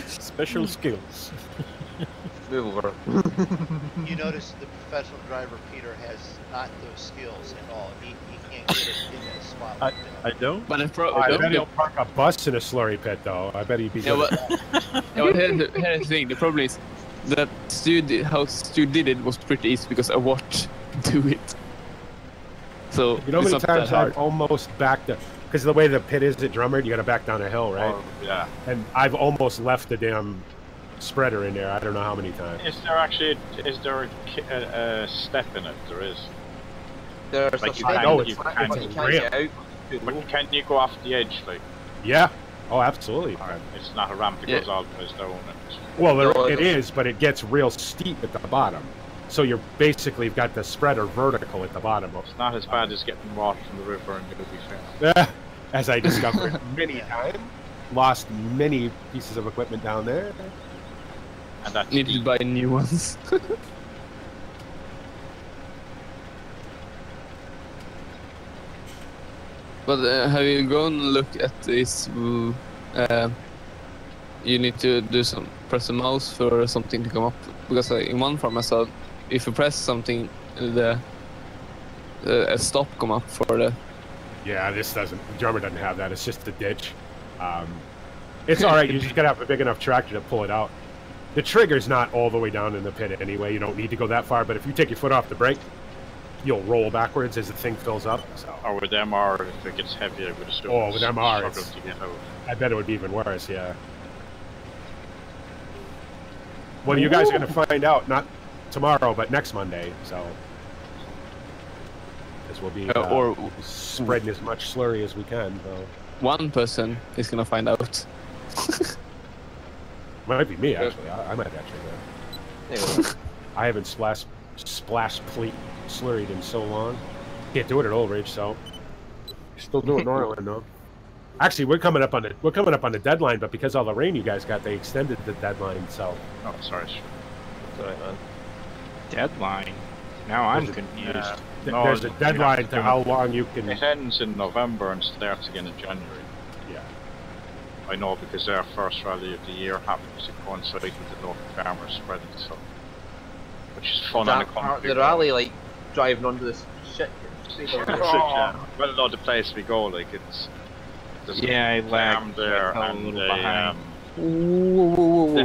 Special skills. Move over. You notice the professional driver Peter has not those skills at all. He can't get it in that spot. like that. I don't. But I bet he'll park a bus in a slurry pit, though. I bet he'd be Yeah, good. but here's the thing. The problem is that how Stu did it was pretty easy because I watched do it. So You know how it's many not that times hard. I've almost backed up? Because the way the pit is at Drummond, you got to back down a hill, right? Oh, yeah. And I've almost left the damn spreader in there. I don't know how many times. Is there a step in it? There is. There's Like a you step, know but it's- but you it's can't real. get out. Too low. But can you go off the edge? Like, Yeah. Oh, absolutely. it's not a ramp that Yeah. goes all the way down. And Well, No, it it's- is, but it gets real steep at the bottom. So you're basically got the spreader vertical at the bottom. it's not as bad as getting water from the river, and you'll be fair. As I discovered many times. Lost many pieces of equipment down there. And that's Need to deep. buy new ones. But have you gone and look at this? You need to press a mouse for something to come up, because in one farm I saw if you press something, a stop come up for the. Yeah, this doesn't. Drummer doesn't have that. It's just a ditch. It's all right. You just gotta have a big enough tractor to pull it out. The trigger's not all the way down in the pit anyway. You don't need to go that far. But if you take your foot off the brake, you'll roll backwards as the thing fills up. So Or with MR, if it gets heavier, with a still Oh, with MR, struggle it's- to get out. I bet it would be even worse. Yeah. Well, you guys are gonna find out not tomorrow, but next Monday. So. This will be Or spreading as much slurry as we can. So. one person is gonna find out. Might be me actually. I might actually go. There you go. I haven't splash slurried in so long. Can't do it at Old Ridge, so still do it in Norland though. Actually, we're coming up on the deadline, but because all the rain you guys got, they extended the deadline. So Oh, sorry. It's alright, man. Deadline. Now I'm There's a- confused. No, there's a you have deadline to to do how it. long you can. It ends in November and starts again in January. Yeah. I know because our first rally of the year happens to coincide with the local farmers spreading stuff, which is fun on a That part, country the rally, like driving onto this shit. Well, no, the place we go, like there's Yeah, I a farm lagged. there, I fell a and little they, behind.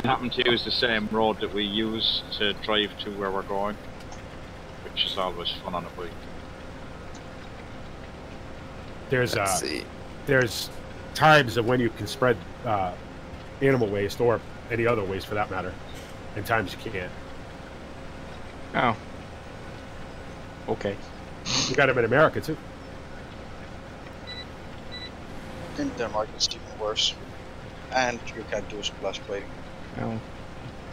they happen to use the same road that we use to drive to where we're going, which is always fun on a bike. There's Let's see. there's times of when you can spread animal waste or any other waste for that matter, and times you can't. Oh. Okay. You got them in America too. In Denmark it's even worse. And you can't do splash plating. Well,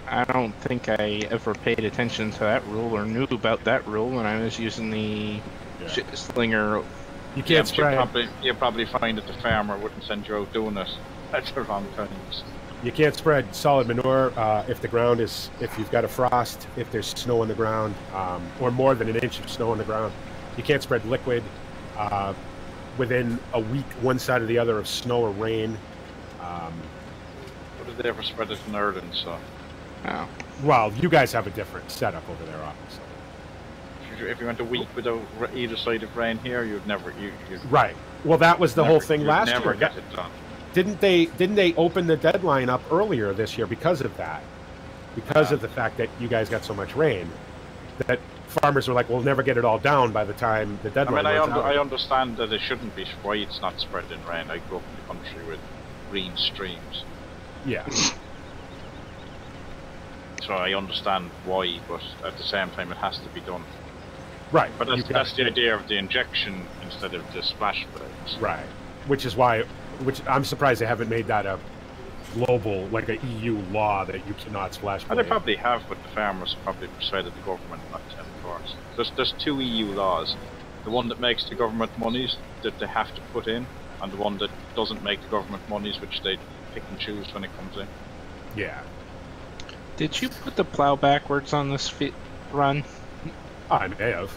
I don't think I ever paid attention to that rule or knew about that rule when I was using the shit slinger. You can't spray. You'll probably find that the farmer wouldn't send you out doing it at the wrong times. You can't spread solid manure if the ground is, if you've got a frost, if there's snow on the ground, or more than an inch of snow on the ground. You can't spread liquid. within a week, one side or the other, of snow or rain. What did they ever spread it in Ireland? So Oh. Well, you guys have a different setup over there, obviously. if you went a week without either side of rain here, you'd never. Right. Well, that was the whole thing you'd last never year. get it done. Didn't they open the deadline up earlier this year because of that? Because of the fact that you guys got so much rain, that farmers were like, "We'll never get it all down by the time the deadline." I understand that it shouldn't be why it's not spread in rain. I grew up in the country with green streams, Yeah. so I understand why. But at the same time, it has to be done. Right. But that's the idea of the injection instead of the splash blades. Right. Which I'm surprised they haven't made that a global, like a EU law that you cannot splash And they blade. probably have, but the farmers probably persuaded the government not to enforce. There's two EU laws. The one that makes the government monies that they have to put in, and the one that doesn't make the government monies, which they pick and choose when it comes in. Yeah. Did you put the plow backwards on this run? I may have.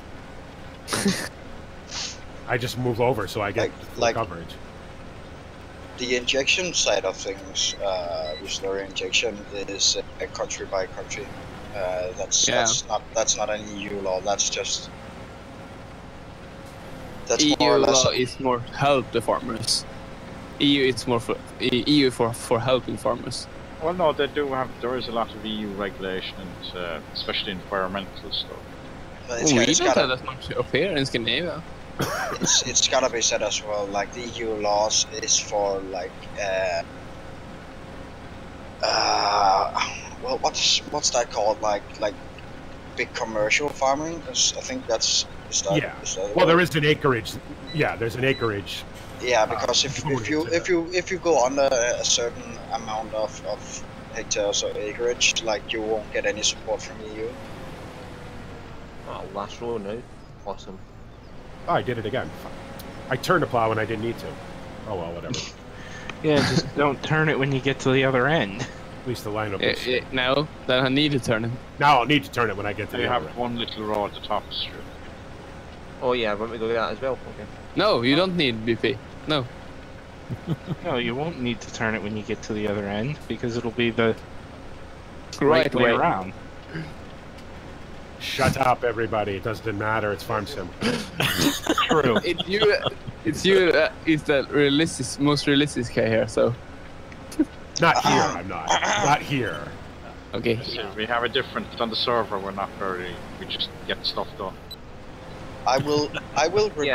I just move over so I get full coverage. The injection side of things, slurry injection, is country by country. That's not an EU law. That's EU more or less law is more help the farmers. EU it's more for EU for helping farmers. Well, no, there is a lot of EU regulations, especially environmental stuff. We don't have that much up here in Scandinavia. It's gotta be said as well. Like the EU laws is for like well, what's that called? Like big commercial farming. I think that's Well, there is an acreage. Yeah, there's an acreage. Yeah, because if you go under a certain amount of hectares or acreage, like you won't get any support from EU. Oh, last row now. Awesome. Oh, I did it again. I turned the plow when I didn't need to. Oh well, whatever. Yeah, just don't turn it when you get to the other end. At least the lineup is... No, then I need to turn it. Now I'll need to turn it when I get to the other end. You have one little row at the top of the strip. Oh yeah, want me to go that as well? Okay. No, you don't need BP. No. No, you won't need to turn it when you get to the other end, because it'll be the right way around. Shut up, everybody. It doesn't matter. It's farm sim. True. It's the most realistic guy here, so. Not here, I'm not. Not here. Okay. We have a different on the server. We're not very. We just get stuff done. I will repeat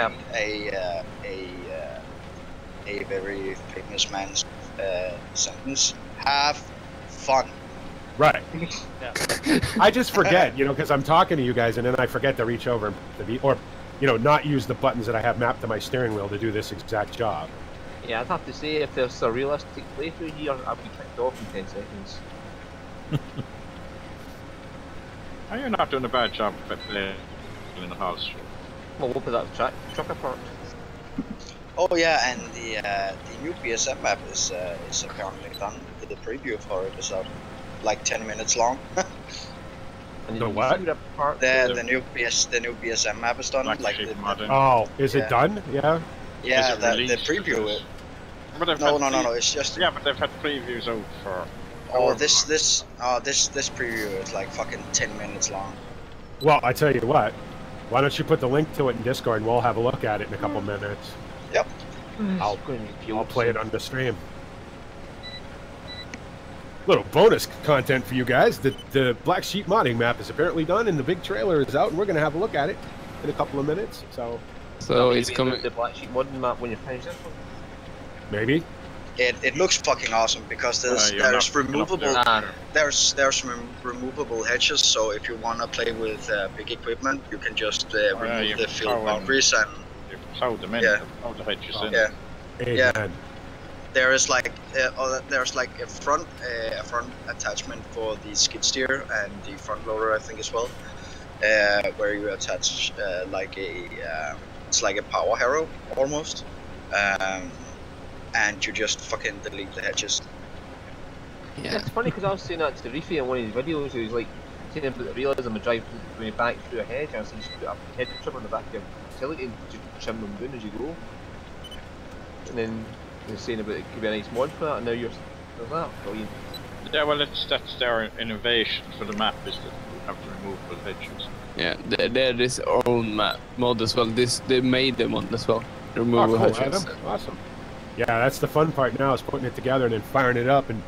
a very famous man's sentence. Have fun. Right. I just forget, because I'm talking to you guys, and then I forget to reach over or not use the buttons that I have mapped to my steering wheel to do this exact job. Yeah, I'd have to say, if there's a realistic playthrough here, I'll be kicked off in 10 seconds. You're not doing a bad job of playing in the house. Well, we'll put that truck apart. Oh yeah, and the new BSM map is apparently done. The preview for it is out, like 10 minutes long. And the what? The new BSM map is done. Is it done? Yeah. Yeah, the preview. No. It's just. Yeah, but they've had previews out for. Oh, this preview is like fucking 10 minutes long. Well, I tell you what. Why don't you put the link to it in Discord and we'll have a look at it in a couple minutes. Yep. I'll play it on the stream. Little bonus content for you guys. The Black Sheep modding map is apparently done and the big trailer is out and we're going to have a look at it in a couple of minutes. So it's coming. The Black Sheep modding map when you finish this one? Maybe. It looks fucking awesome because there's removable removable hedges. So if you want to play with big equipment, you can just remove the field boundaries and you plow them in. Yeah. Plow the hedges in. Yeah. Yeah. There is like there's like a front attachment for the skid steer and the front loader, I think as well, where you attach it's like a power harrow almost. And you just fucking delete the hedges. Yeah. It's funny because I was saying that to Reefy in one of his videos. He was like saying about the realism of driving when you back through a hedge. I was saying you should put a hedge trimmer in the back of your utility and just trim them down as you go. And then you're saying about it could be a nice mod for that, and now you're doing that. Brilliant. Yeah, well, that's their innovation for the map is that you have to remove the hedges. Yeah, they're this own mod as well. They made the mod as well. Remove Oh, cool, hedges. Adam. Awesome. Yeah, that's the fun part now is putting it together and then firing it up and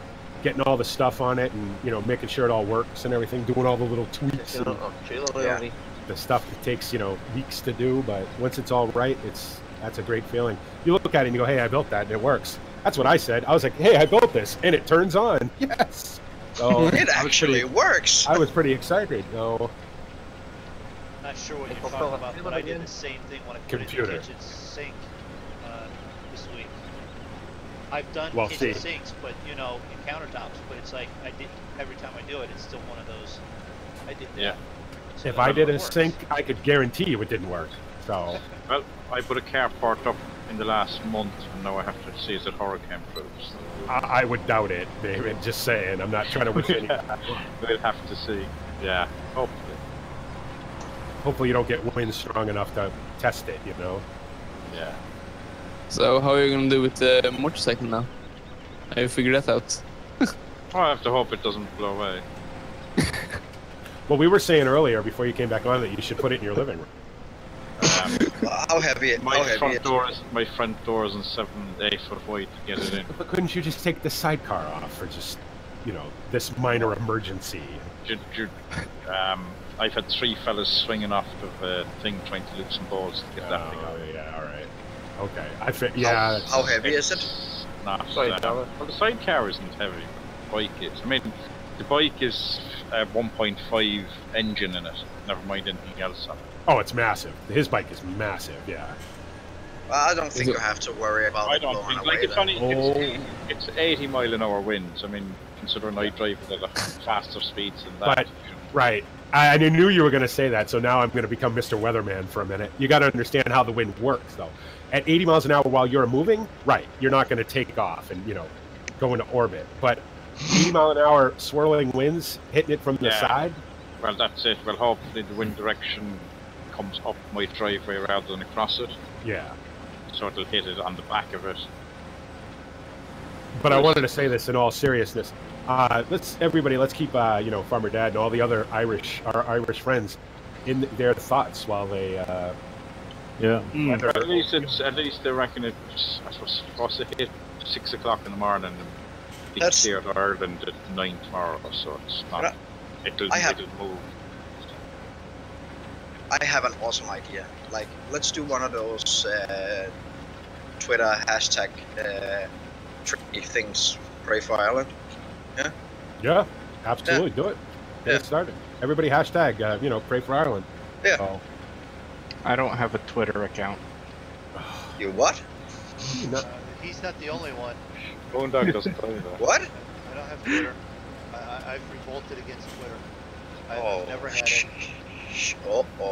getting all the stuff on it and, you know, making sure it all works and everything, doing all the little tweaks and the stuff that takes, you know, weeks to do. But once it's all right, that's a great feeling. You look at it and you go, hey, I built that and it works. That's what I said. I was like, hey, I built this and it turns on. Yes. So It actually works. I was pretty excited. So Not sure what you're talking about, but I did the same thing when I put in the kitchen sink this week. I've done kitchen sinks, but you know, in countertops. But it's like I did every time I do it, it's still one of those. I did. Yeah. So if I did a sink, I could guarantee you it didn't work. So. Well, I put a carport up in the last month, and now I have to see is it hurricane proof. So. I would doubt it, David. Just saying. I'm not trying to wish any. We'll have to see. Yeah, hopefully. Hopefully you don't get wind strong enough to test it, you know? Yeah. So how are you going to do with the motorcycle now? Have you figured that out? I have to hope it doesn't blow away. Well, we were saying earlier, before you came back on, that you should put it in your living room. How heavy it? My front door is 7-8 foot wide to get it in. But couldn't you just take the sidecar off for just, you know, this minor emergency? I've had 3 fellas swinging off of a thing trying to loosen balls to get that thing out. Yeah, all right. Okay. Yeah. How heavy is it? Not, well, the sidecar isn't heavy. The bike is. I mean, the bike is a 1.5 engine in it. Never mind anything else on it. Oh, it's massive. His bike is massive. Yeah. Well, I don't think you have to worry about I it don't blowing think. away. Like it's only it's 80 mile/h winds. I mean, considering I drive at a faster speeds than that. But right. I knew you were going to say that, so now I'm going to become Mr. Weatherman for a minute. You got to understand how the wind works, though. At 80 miles an hour while you're moving, right, you're not going to take off and, you know, go into orbit. But 80 mile an hour swirling winds, hitting it from the side. Well, that's it. Well, hopefully the wind direction comes up my driveway rather than across it. Yeah. So it'll hit it on the back of it. But I wanted to say this in all seriousness. Let's keep you know, Farmer Dad and all the other our Irish friends in their thoughts while they At least they reckon it's supposed to hit 6 o'clock in the morning and be cleared Ireland at 9 tomorrow, so it's not. It'll move. I have an awesome idea. Like, let's do one of those Twitter hashtag tricky things. Pray for Ireland. Yeah. Yeah, absolutely. Do it. Get it started. Everybody hashtag, you know, pray for Ireland. Yeah. So. I don't have a Twitter account. You what? He's not the only one. Dog doesn't play that. What? I don't have Twitter. I've revolted against Twitter. I've never had it. Oh. I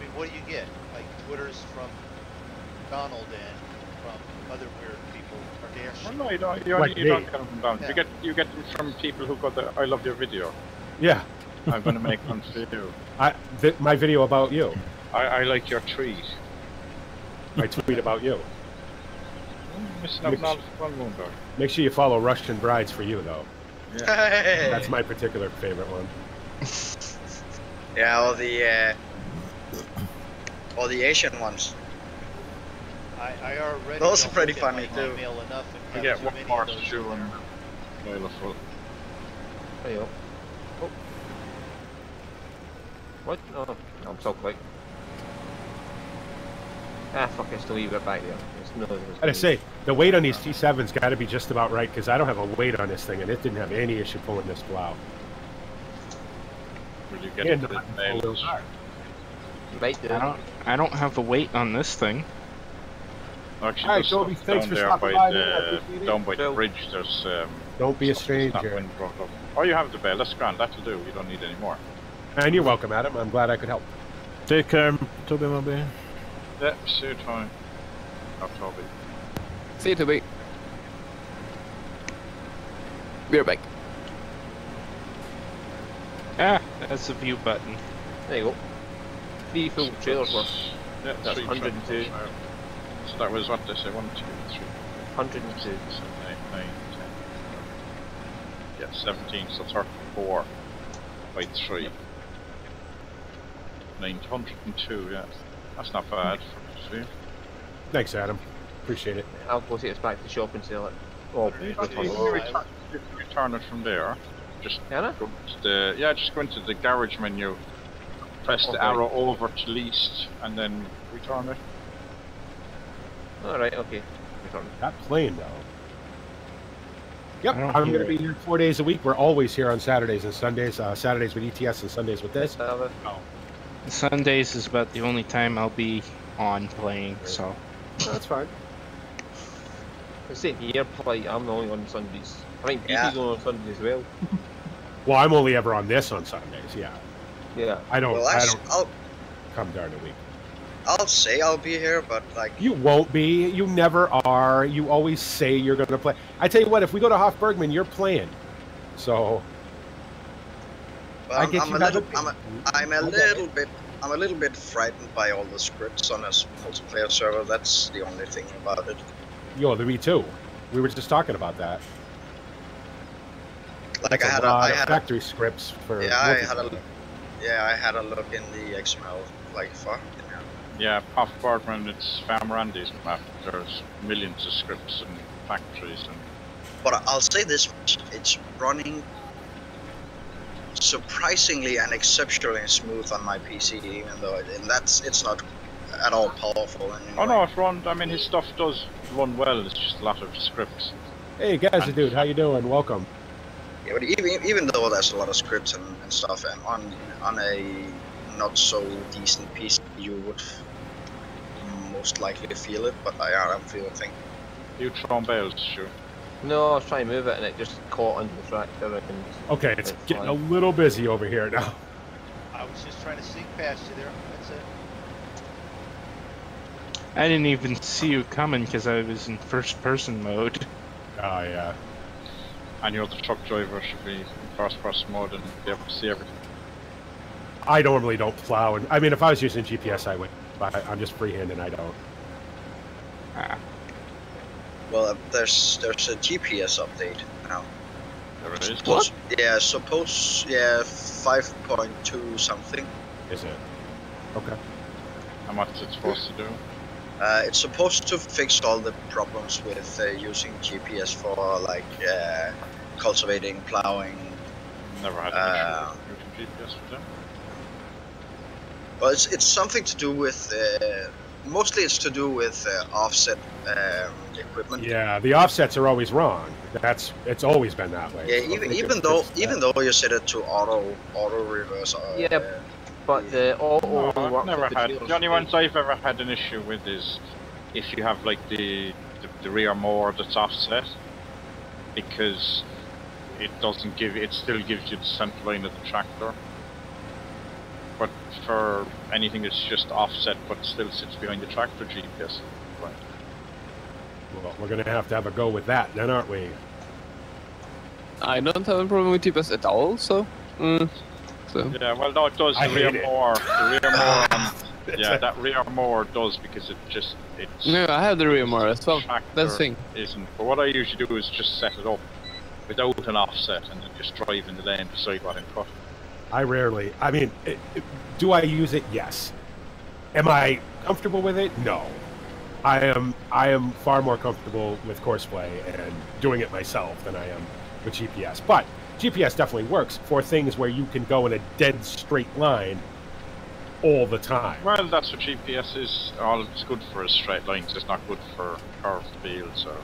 mean, what do you get? Like, Twitter's from Donald and from other weird people. No, you don't get them from Donald. Yeah. You get them from people who got the I love your video. Yeah. I'm going to make one for you. My video about you. I like your tweet. My tweet about you. Missing out on one Moondog. Make sure you follow Russian Brides for you, though. Yeah. Hey. That's my particular favorite one. Yeah, all the Asian ones. I already. Those are pretty funny too. I get one more shoe and full. There you go. Oh. What? Oh, I'm so quick. Fuck, I still leave it back there. I say, the weight on these T7's got to be just about right, because I don't have a weight on this thing, and it didn't have any issue pulling this plow. Will you get it to the nails? I don't have a weight on this thing. Actually, right, Toby, thanks for stopping by. Down by the bridge, there's don't be a stranger. Oh, you have the bell. That's grand. That'll do. You don't need any more. And you're welcome, Adam. I'm glad I could help. Take care, Toby, my boy. Yeah, see you time. Not Toby. See you, Toby. Be right back. That's the view button. There you go. 3 full trailers worth. Yeah, That's 3 102. travels. So that was what they say, 1, 2, 3, 102. 7, 8, 9, 10. Yeah, 17, so 34 by 3. 902, yeah. That's not bad for me. Thanks, Adam. Appreciate it. I'll go take this back to the shop and sell it. Oh, You return can it. return it from there. Just Can I? go to the just go into the garage menu, press the Okay. arrow over to leased, and then return it. Alright, okay. Return it. That plane, though. Yep, I don't I'm hear going to be here 4 days a week. We're always here on Saturdays and Sundays. Saturdays with ETS and Sundays with this. Sundays is about the only time I'll be on playing, so. No, that's fine. The same here, play. I'm the only on Sundays. I think Yeah. BP's on Sundays as well. Well, I'm only ever on this on Sundays, yeah. Yeah. I don't, Well, I actually, don't come during the week. I'll say I'll be here, but like, You won't be. You never are. You always say you're going to play. I tell you what, if we go to Hofbergman, you're playing. So, well, I get you have a- I'm a little bit frightened by all the scripts on a multiplayer server. That's the only thing about it. yo, the me too. We were just talking about that. Like That's I had factory scripts for. I had a look in the XML. Like, fuck. Yeah, off Boardman, it's Farmer Andy's map. There's millions of scripts and factories and. But I'll say this much: it's running surprisingly and exceptionally smooth on my PC, even though it's not at all powerful. Anyway. Oh no, it runs. I mean, his stuff does run well. It's just a lot of scripts. Hey, guys, dude, how you doing? Welcome. Yeah, but even though there's a lot of scripts and stuff, and on a not so decent PC, you would most likely feel it. But I don't feel a thing. You throw bales, sure. No, I was trying to move it and it just caught under the tractor and... Okay, it's getting a little busy over here now. I was just trying to sneak past you there. That's it. I didn't even see you coming because I was in first person mode. Oh, yeah. And your other truck driver should be in first person mode and be able to see everything. I normally don't plow. And I mean, if I was using GPS, I would. But I'm just freehand and I don't. Ah. Well, there's a GPS update now. There it is. What? Yeah, 5.2 something. Is it? Okay. And what's it supposed to do? It's supposed to fix all the problems with using GPS for like cultivating, plowing. Never had an issue using GPS with them. Well, it's something to do with mostly it's to do with offset equipment. Yeah, the offsets are always wrong. It's always been that way. Yeah, So even though you set it to auto reverse. Yeah, but the auto No, only I've works never if the had. trailer's The only ones straight. I've ever had an issue with is if you have like the rear mower that's offset, because it doesn't give. It still gives you the center line of the tractor. But for anything that's just offset but still sits behind the tractor, GPS. Right. Well, we're going to have a go with that, then, aren't we? I don't have a problem with GPS at all, so. So. Yeah, well, no, it does. I The rear hate it. mower. The rear mower. Yeah, that rear mower does because it's. No, I have the rear mower as well. Tractor That's the thing. Isn't. But what I usually do is just set it up without an offset and then just drive in the lane beside what I'm cutting. I rarely. I mean, do I use it? Yes. Am I comfortable with it? No. I am far more comfortable with Courseplay and doing it myself than I am with GPS. But GPS definitely works for things where you can go in a dead straight line all the time. Well, that's what GPS is. All it's good for is straight lines. It's not good for curved fields. So.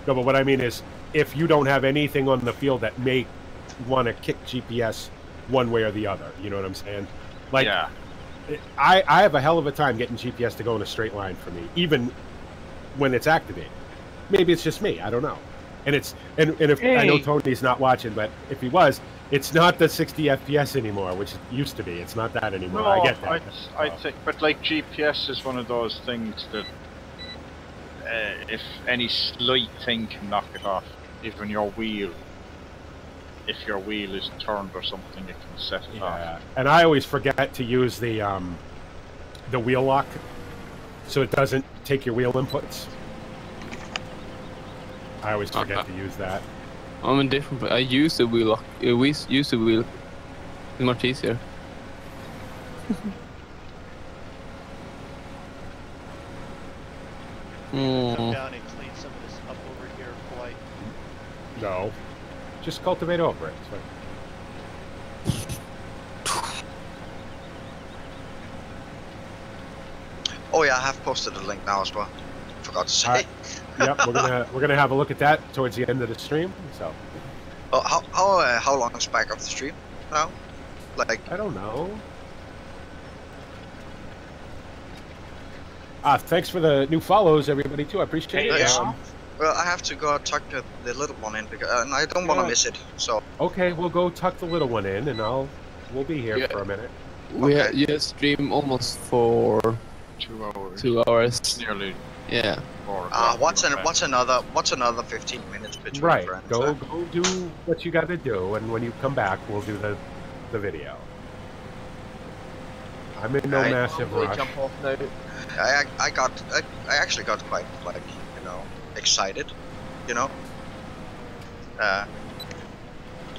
No, but what I mean is, if you don't have anything on the field that may want to kick GPS one way or the other, you know what I'm saying? Like, yeah. I have a hell of a time getting GPS to go in a straight line for me, even when it's activated. Maybe it's just me. I don't know. And if I know Tony's not watching, but if he was, it's not the 60 FPS anymore, which it used to be. It's not that anymore. No, I get that. I think, but like GPS is one of those things that if any slight thing can knock it off, even your wheel. If your wheel is turned or something, you can set it off. And I always forget to use the wheel lock so it doesn't take your wheel inputs. I always forget to use that. I'm in different. I use the wheel. We use the wheel. It's much easier. Come down and clean some of this up over here, Polite. No, just cultivate over it. It's fine. Oh yeah, I have posted a link now as well. Forgot to say. Alright. Yep, we're gonna have a look at that towards the end of the stream. So. Oh, how long is back of the stream now? Like I don't know. Thanks for the new follows, everybody, too. I appreciate it. Yes. Well, I have to go tuck the little one in because and I don't want to miss it. So. Okay, we'll go tuck the little one in, and we'll be here for a minute. We Okay. stream almost for 2 hours. 2 hours. Nearly. Yeah. What's another 15 minutes between Right. friends? Go do what you got to do, and when you come back, we'll do the video. I'm in no massive I'll rush. jump off now. I actually got quite like excited,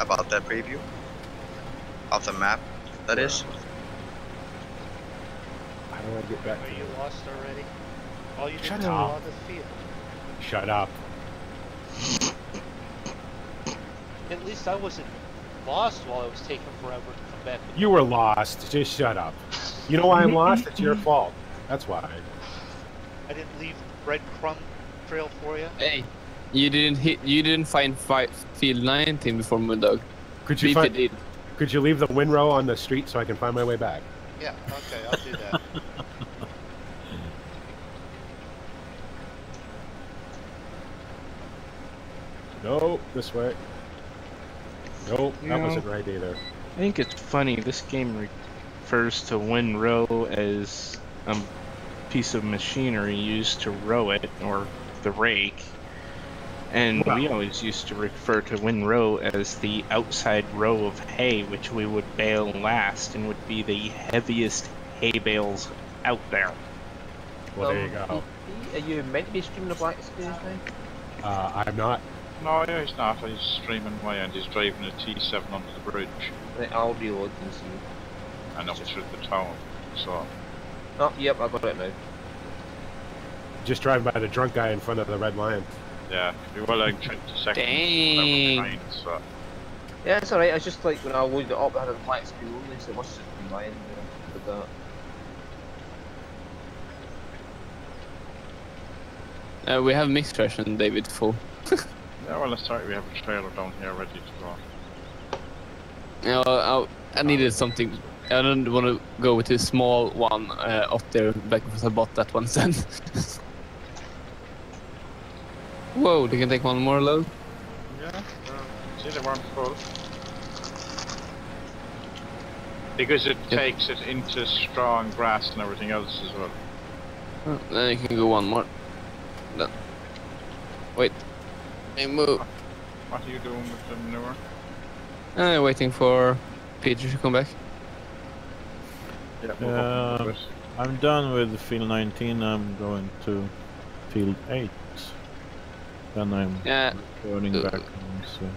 about that preview of the map. That is. How do I get back? Are you lost already? All you did Shut was up. go on the field. Shut up. At least I wasn't lost while it was taking forever to come back. You were lost. Just shut up. You know why I'm lost? It's your fault. That's why. I didn't leave breadcrumb trail for you. Hey, you didn't find field 19 before Moondog. Could you Could you leave the windrow on the street so I can find my way back? Yeah, okay, I'll do that. No, this way. Nope, You that know, wasn't right either. I think it's funny. This game refers to windrow as a piece of machinery used to row it, or the rake. And we always used to refer to windrow as the outside row of hay, which we would bale last, and would be the heaviest hay bales out there. Well, there you go. Are you meant to be streaming the Black Experience now? I'm not. No, yeah, he's not. He's streaming my end. He's driving a T7 under the bridge Right, I'll reload and see. and up through the town. So, Oh, yep, I got it now. Just driving by the drunk guy in front of the Red Lion. yeah, could be well like 20 seconds. Dang. Behind, so. Yeah, it's alright. It's just like when I loaded it up, I had a black screen only, so it must have been mine with that. We have mixed ration, David, full. Yeah, well, let's start. We have a trailer down here ready to go. You know, I needed something. I don't want to go with a small one up there back because I bought that one then. Whoa, they can take one more load? Yeah, see they weren't full. Because it takes it into strong grass and everything else as well. Oh, then you can go one more. No. Wait. Hey, move. What are you doing with the manure? Waiting for Peter to come back. Yeah, I'm done with field 19. I'm going to field 8. Then I'm turning back home. So.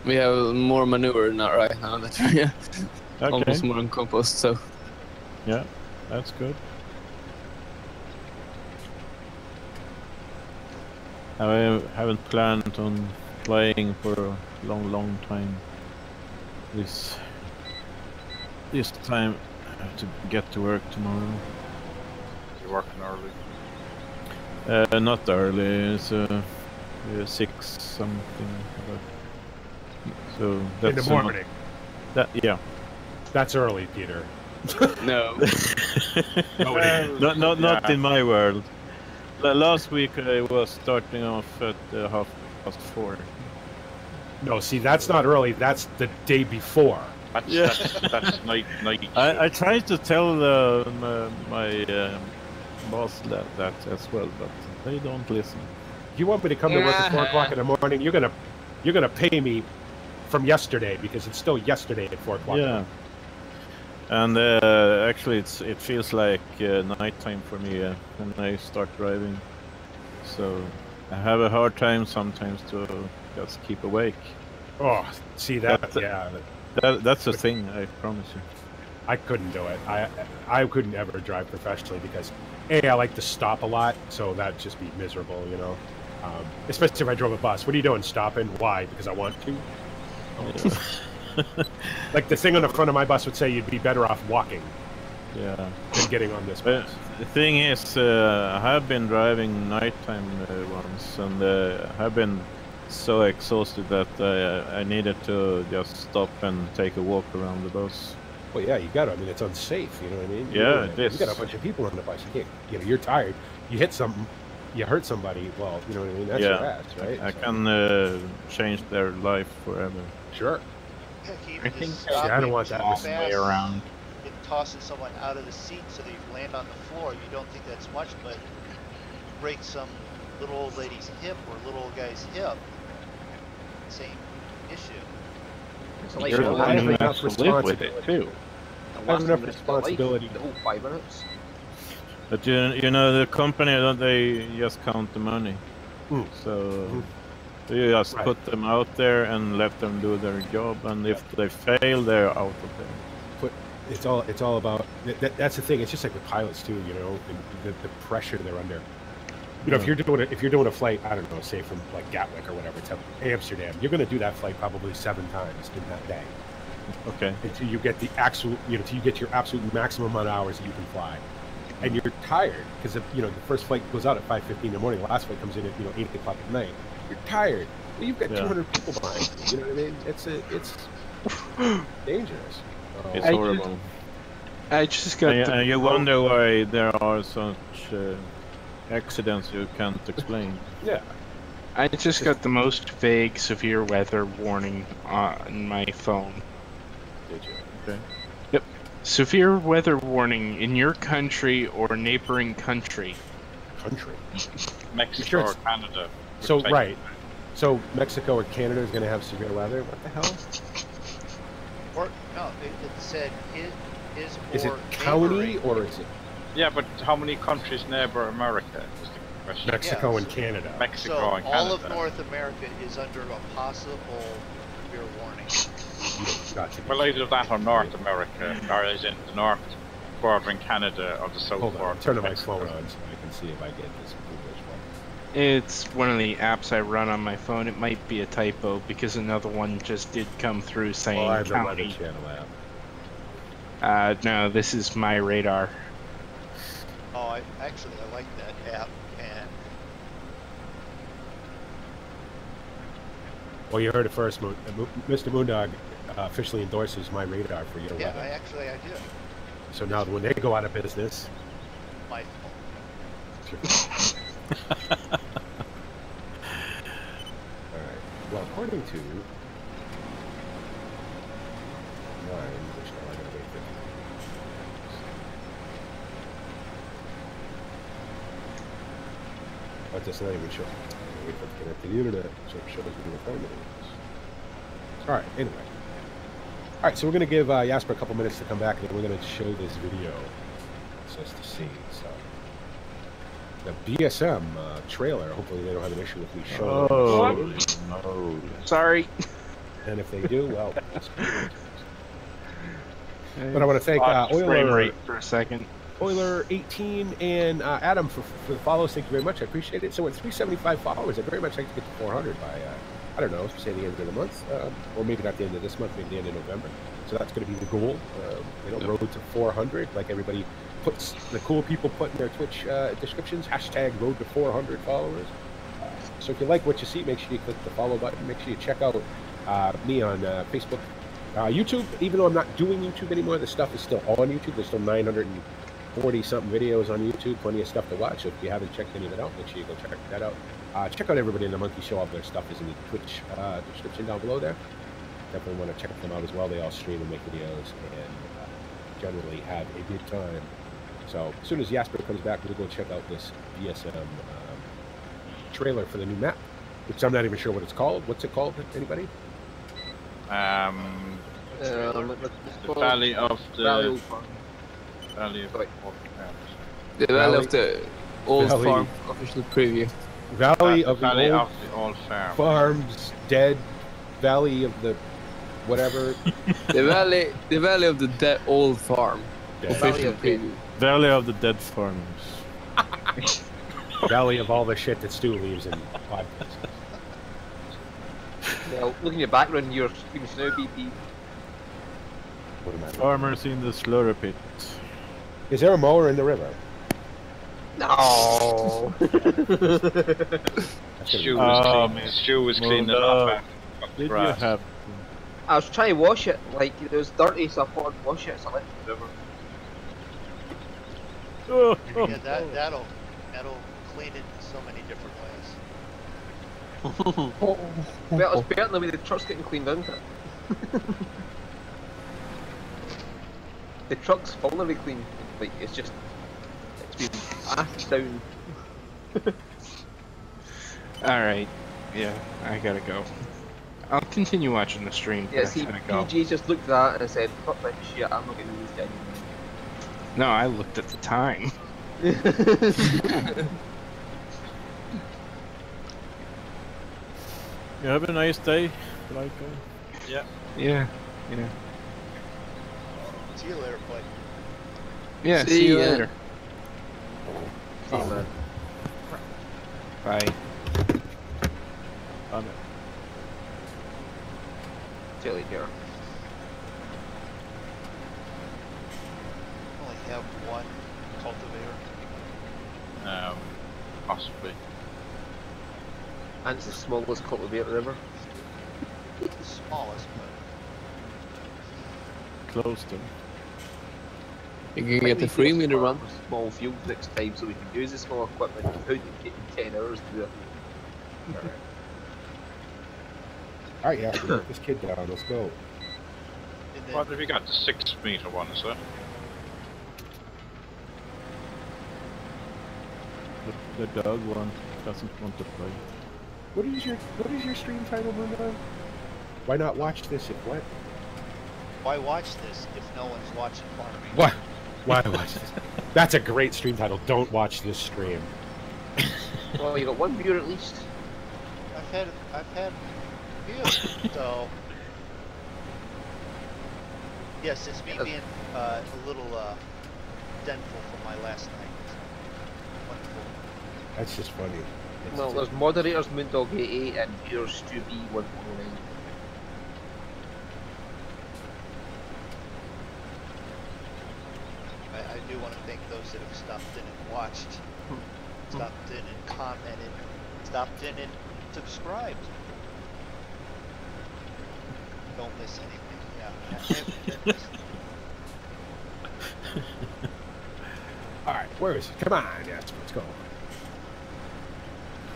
We have more manure now, right now. That we Okay. almost more on compost. So Yeah, that's good. I haven't planned on playing for a long time. This time I have to get to work tomorrow. You're working early. Not early. It's 6 something. So that's In the morning. Yeah. That's early, Peter. no. Not in my world. Last week I was starting off at 4:30. No, see, that's not early. That's the day before. That's night. I tried to tell my boss that as well, but they don't listen. You want me to come to work at 4 o'clock in the morning? You're gonna pay me from yesterday because it's still yesterday at 4 o'clock. Yeah. And actually, it feels like nighttime for me when I start driving. So I have a hard time sometimes to just keep awake. Oh, see that? Yeah. That's the thing, I promise you. I couldn't do it. I couldn't ever drive professionally because I like to stop a lot, so that'd just be miserable, you know. Especially if I drove a bus. What are you doing? Stopping? Why? Because I want to. Like the thing on the front of my bus would say you'd be better off walking. Yeah. Than getting on this bus. The thing is, I have been driving nighttime once, and I have been so exhausted that I needed to just stop and take a walk around the bus. Well, yeah, you got to. I mean, it's unsafe. You know what I mean? Yeah, it is. You got a bunch of people on the bus. You can't. You know, you're tired. You hit something. You hurt somebody. Well, you know what I mean? That's your ass, right? I can change their life forever. Sure. I think I don't want that way around. It tosses someone out of the seat so that you land on the floor. You don't think that's much, but break some little old lady's hip or little old guy's hip. Same issue. Like You're the one who has to live with it too. I have enough responsibility. The whole 5 minutes. But you know, the company, don't they just count the money? So you just put them out there and let them do their job, and if they fail, they're out of there. But it's all about that's the thing. It's just like with pilots too, you know, and the pressure they're under. You know, if you're doing a flight, I don't know, say from like Gatwick or whatever to Amsterdam, you're going to do that flight probably 7 times in that day. Okay. Until you get until you get your absolute maximum amount of hours that you can fly, and you're tired because the first flight goes out at 5:15 in the morning, the last flight comes in at 8 o'clock at night. You're tired. Well, you've got 200 people behind you. You know what I mean? It's dangerous. It's horrible. I just got. And you wonder why there are such accidents you can't explain. Yeah. I just got the most vague severe weather warning on my phone. Did you? Okay. Yep. Severe weather warning in your country or neighboring country. Mexico or Canada. So right. So Mexico or Canada is going to have severe weather. What the hell? Or no, it said is it county or is it? Yeah, but how many countries neighbor America is the question. Mexico and Canada. Mexico so and Canada. All of North America is under a possible severe warning. Gotcha. Well, either that or North America, or is in the north bordering Canada or the south Hold on, border. turn my phone on so I can see if I get this one. It's one of the apps I run on my phone. It might be a typo because another one just did come through saying I have the county. Weather Channel app. No, this is my radar. Oh, I like that app, and Well, you heard it first. Mr. Moondog officially endorses my radar for your weather. I do. So now when they go out of business, My all right. Well, according to mine, which now I gotta wait for. But that's not even showing. Wait for it to connect to the internet, so it shows me what time it is. All right. Anyway. All right. So we're gonna give Jasper a couple minutes to come back, and then we're gonna show this video. So as to see. So. The BSM trailer. Hopefully they don't have an issue with me showing. Oh, no. Sorry. And if they do, well. But I want to thank Frame Euler, rate for a second. Euler 18 and Adam for the follows. Thank you very much. I appreciate it. So at 375 followers, I'd very much like to get to 400 by I don't know, say the end of the month, or maybe not the end of this month, maybe the end of November. So that's going to be the goal. Road to 400, like everybody puts, the cool people put in their Twitch descriptions, hashtag road to 400 followers. So if you like what you see, make sure you click the follow button. Make sure you check out me on Facebook, YouTube. Even though I'm not doing YouTube anymore, the stuff is still on YouTube. There's still 940 something videos on YouTube, plenty of stuff to watch. So if you haven't checked any of it out, make sure you go check that out. Check out everybody in the Monkey Show. All their stuff is in the Twitch description down below there. Definitely want to check them out as well. They all stream and make videos and generally have a good time. So as soon as Jasper comes back, we'll go check out this BSM trailer for the new map, which I'm not even sure what it's called. What's it called? Anybody? The Valley of the Valley Old Farm. Valley of Sorry. Old Farms. The Valley of the Old Valley. Farm official preview. Valley of the Valley old of the Old Farm. farms, dead. Valley of the whatever. The Valley of the Old Farm Dead. official of the- preview. Valley of the Dead Farms. Valley of all the shit that Stu leaves in podcasts. Yeah, look in your background, you're screaming snow BP. What am I doing? Farmers in the slurry pit. Is there a mower in the river? No. That's gonna Stu be- was cleaning it Well, up after Did you grass. have? I was trying to wash it, like it was dirty, so I thought I'd wash it, so I went to the river. Oh, Yeah, that'll clean it in so many different ways. Well, it's better than the way the truck's getting cleaned, isn't it? The truck's fully clean, like it's just it's been ashed down. Alright. Yeah, I gotta go. I'll continue watching the stream. but Yeah, I see, gotta go. PG just looked at that and said, "Fuck that shit, I'm not getting used anymore." No, I looked at the time. you have a nice day, like. Yeah. Yeah. See you later, bud. Yeah, See see you ya. later. See you, man. Bye. See you later. Only have one cultivator. Possibly. And it's the smallest cultivator ever. The smallest, but Close to. You can get the free meter run. Small field next time, so we can use the small equipment without it taking 10 hours to do it. Alright, yeah, get this kid down. Let's go. and then What have you got? The 6 meter one, is it? The dog one doesn't want to play. What is your stream title, Bruno? Why not watch this if what? why watch this if no one's watching farming? What? Why watch this? That's a great stream title. Don't watch this stream. Well, you got one viewer at least. I've had views, so yes, it's me being a little resentful from my last night. Wonderful. That's just funny. It's No, just- there's moderators Moondog88 and viewers StuB109. I do want to thank those that have stopped in and watched, stopped in and commented, stopped in and subscribed. Don't miss anything. Yeah. Alright, where is it? Come on, yes, let's go.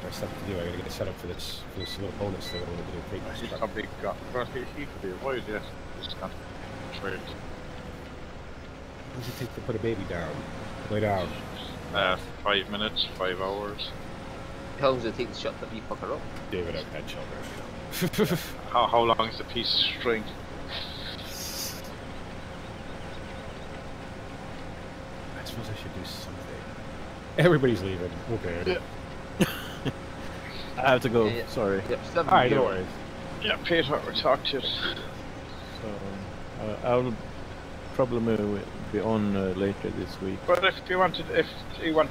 There's stuff to do. I gotta get set up for this little bonus thing. I want to do. Take He's this a big guy. Well, he could be avoided, yes. He's not trade. What does it take to put a baby down? Lay down. 5 minutes, 5 hours. How long does it take to shut the wee fucker up? David, I've had children. How long is the piece of string? I suppose I should do something. Everybody's leaving. Okay. I have to go. Yeah. Sorry. Yep, 7 Alright, no viewers. worries. Yeah, Peter, we'll talk to you. So I'll probably be on later this week. But if you want to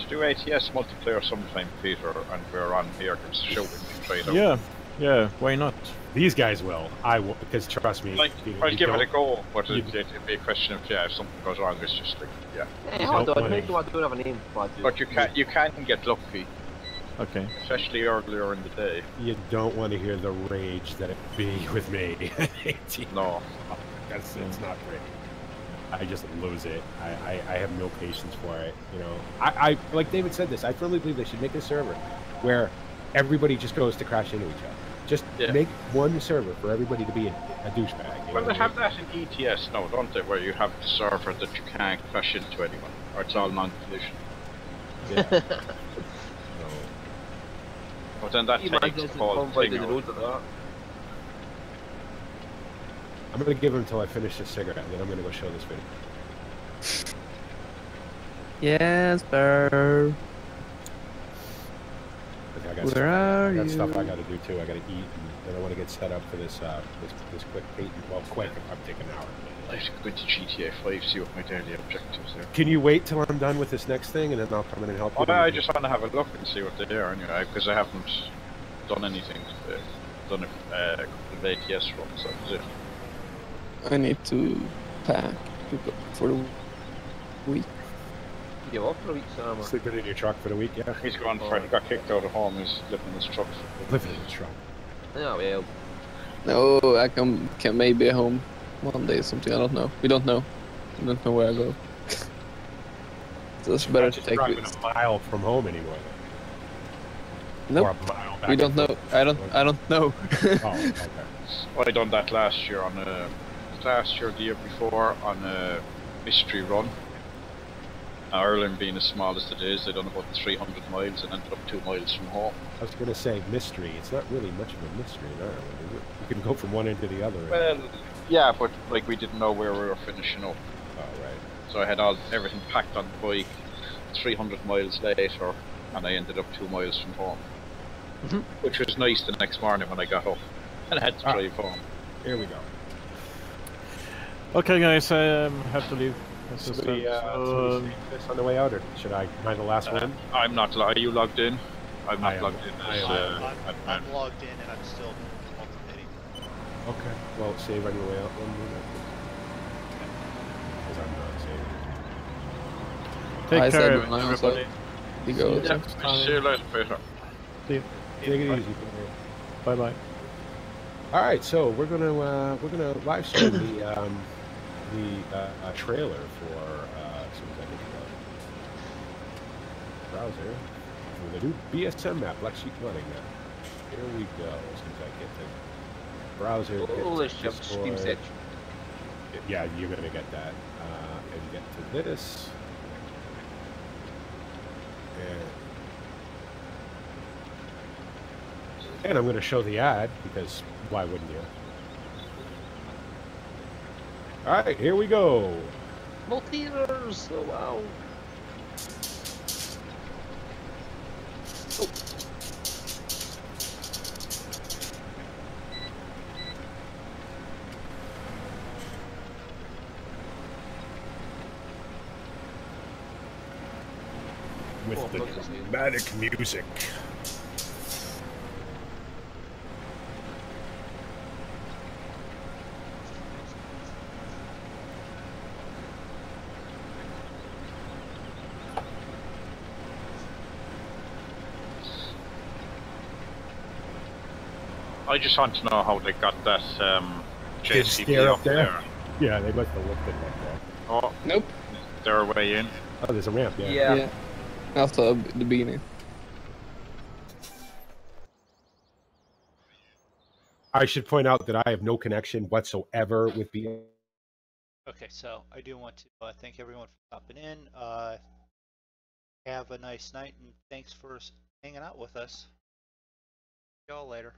do ATS multiplayer sometime, Peter, and we're on here, give us a show, we can try it out. Yeah. Why not? These guys will. I will, because trust me. Like, you I'll give it a don't- go, but you- it'd be a question of, if something goes wrong, it's just like, yeah. Hey, You hold don't on, wanna- I don't have a name for it. But you can get lucky, Okay. especially earlier in the day. You don't want to hear the rage that it be with me. No. It's not great. I just lose it. I have no patience for it. You know, I like David said this. I firmly believe they should make a server where everybody just goes to crash into each other. Just Yeah. make one server for everybody to be a douchebag. you Well, know they what I have that in ETS now, don't they, where you have the server that you can't crash into anyone, or it's all non-collision. mean? Yeah. So, But then that You takes imagine the it's whole convoy thing to the out. road of that. I'm gonna give him until I finish this cigarette, and then I'm gonna go show this video. Yes, sir. Okay, I got Where are you? stuff I gotta do too. I gotta eat, and then I want to get set up for this this quick paint. Well, quick. I'm taking an hour. I should go into GTA 5, see what my daily objectives are. Can you wait till I'm done with this next thing, and then I'll come in and help you? Oh, I just want to have a look and see what they are anyway, because I haven't done anything. Done a couple of ATS runs, that was it. I need to pack for the week. You off for a week, Sam? Sleeping in your truck for the week, yeah? He's gone for, he got kicked out of home, he's living in his truck. Living in the truck. Yeah, well. No, I can maybe home one day or something. I don't know. We don't know. We don't know where I go. So it's better to take driving it. a mile from home anymore. Nope. Or a mile back We don't know. I don't know. Oh, okay. I done that last year on a, the year before, on a mystery run. Ireland being as small as it is, I done about 300 miles and ended up 2 miles from home. I was going to say mystery. It's not really much of a mystery in Ireland, is it? You can go from one end to the other. Well, yeah, but like we didn't know where we were finishing up. Oh, right. So I had everything packed on the bike 300 miles later, and I ended up 2 miles from home. Which was nice the next morning when I got up and I had to drive home. Here we go. Okay, guys, I have to leave. Somebody this on the way out, or should I mind the last one? I'm not. Are you logged in? I'm not I am. logged in. I As, am. I'm logged in and I'm still alternating. Okay. Well, save on your way out one minute. Because I'm not saving. Take I said care, mine, everybody. so you go. yeah, see you later, Peter. See you. Take it easy. Bye bye. All right, so we're gonna live stream the trailer for as soon as I get the browser for the new BSM map, Black Sheep Running map. Here we go. As soon as I get the browser, Holy get to shit, stream Discord. set. Yeah, you're gonna get that, and get to this, and I'm gonna show the ad because why wouldn't you? All right, here we go. Multiverse! Oh wow. With the dramatic music. I just want to know how they got that JCB stair up there. Yeah, they must have looked at like that. Oh, Nope. they're way in. Oh, there's a ramp. Yeah. Yeah. After the beginning. I should point out that I have no connection whatsoever with BS. Okay, so I do want to thank everyone for stopping in. Have a nice night and thanks for hanging out with us. See y'all later.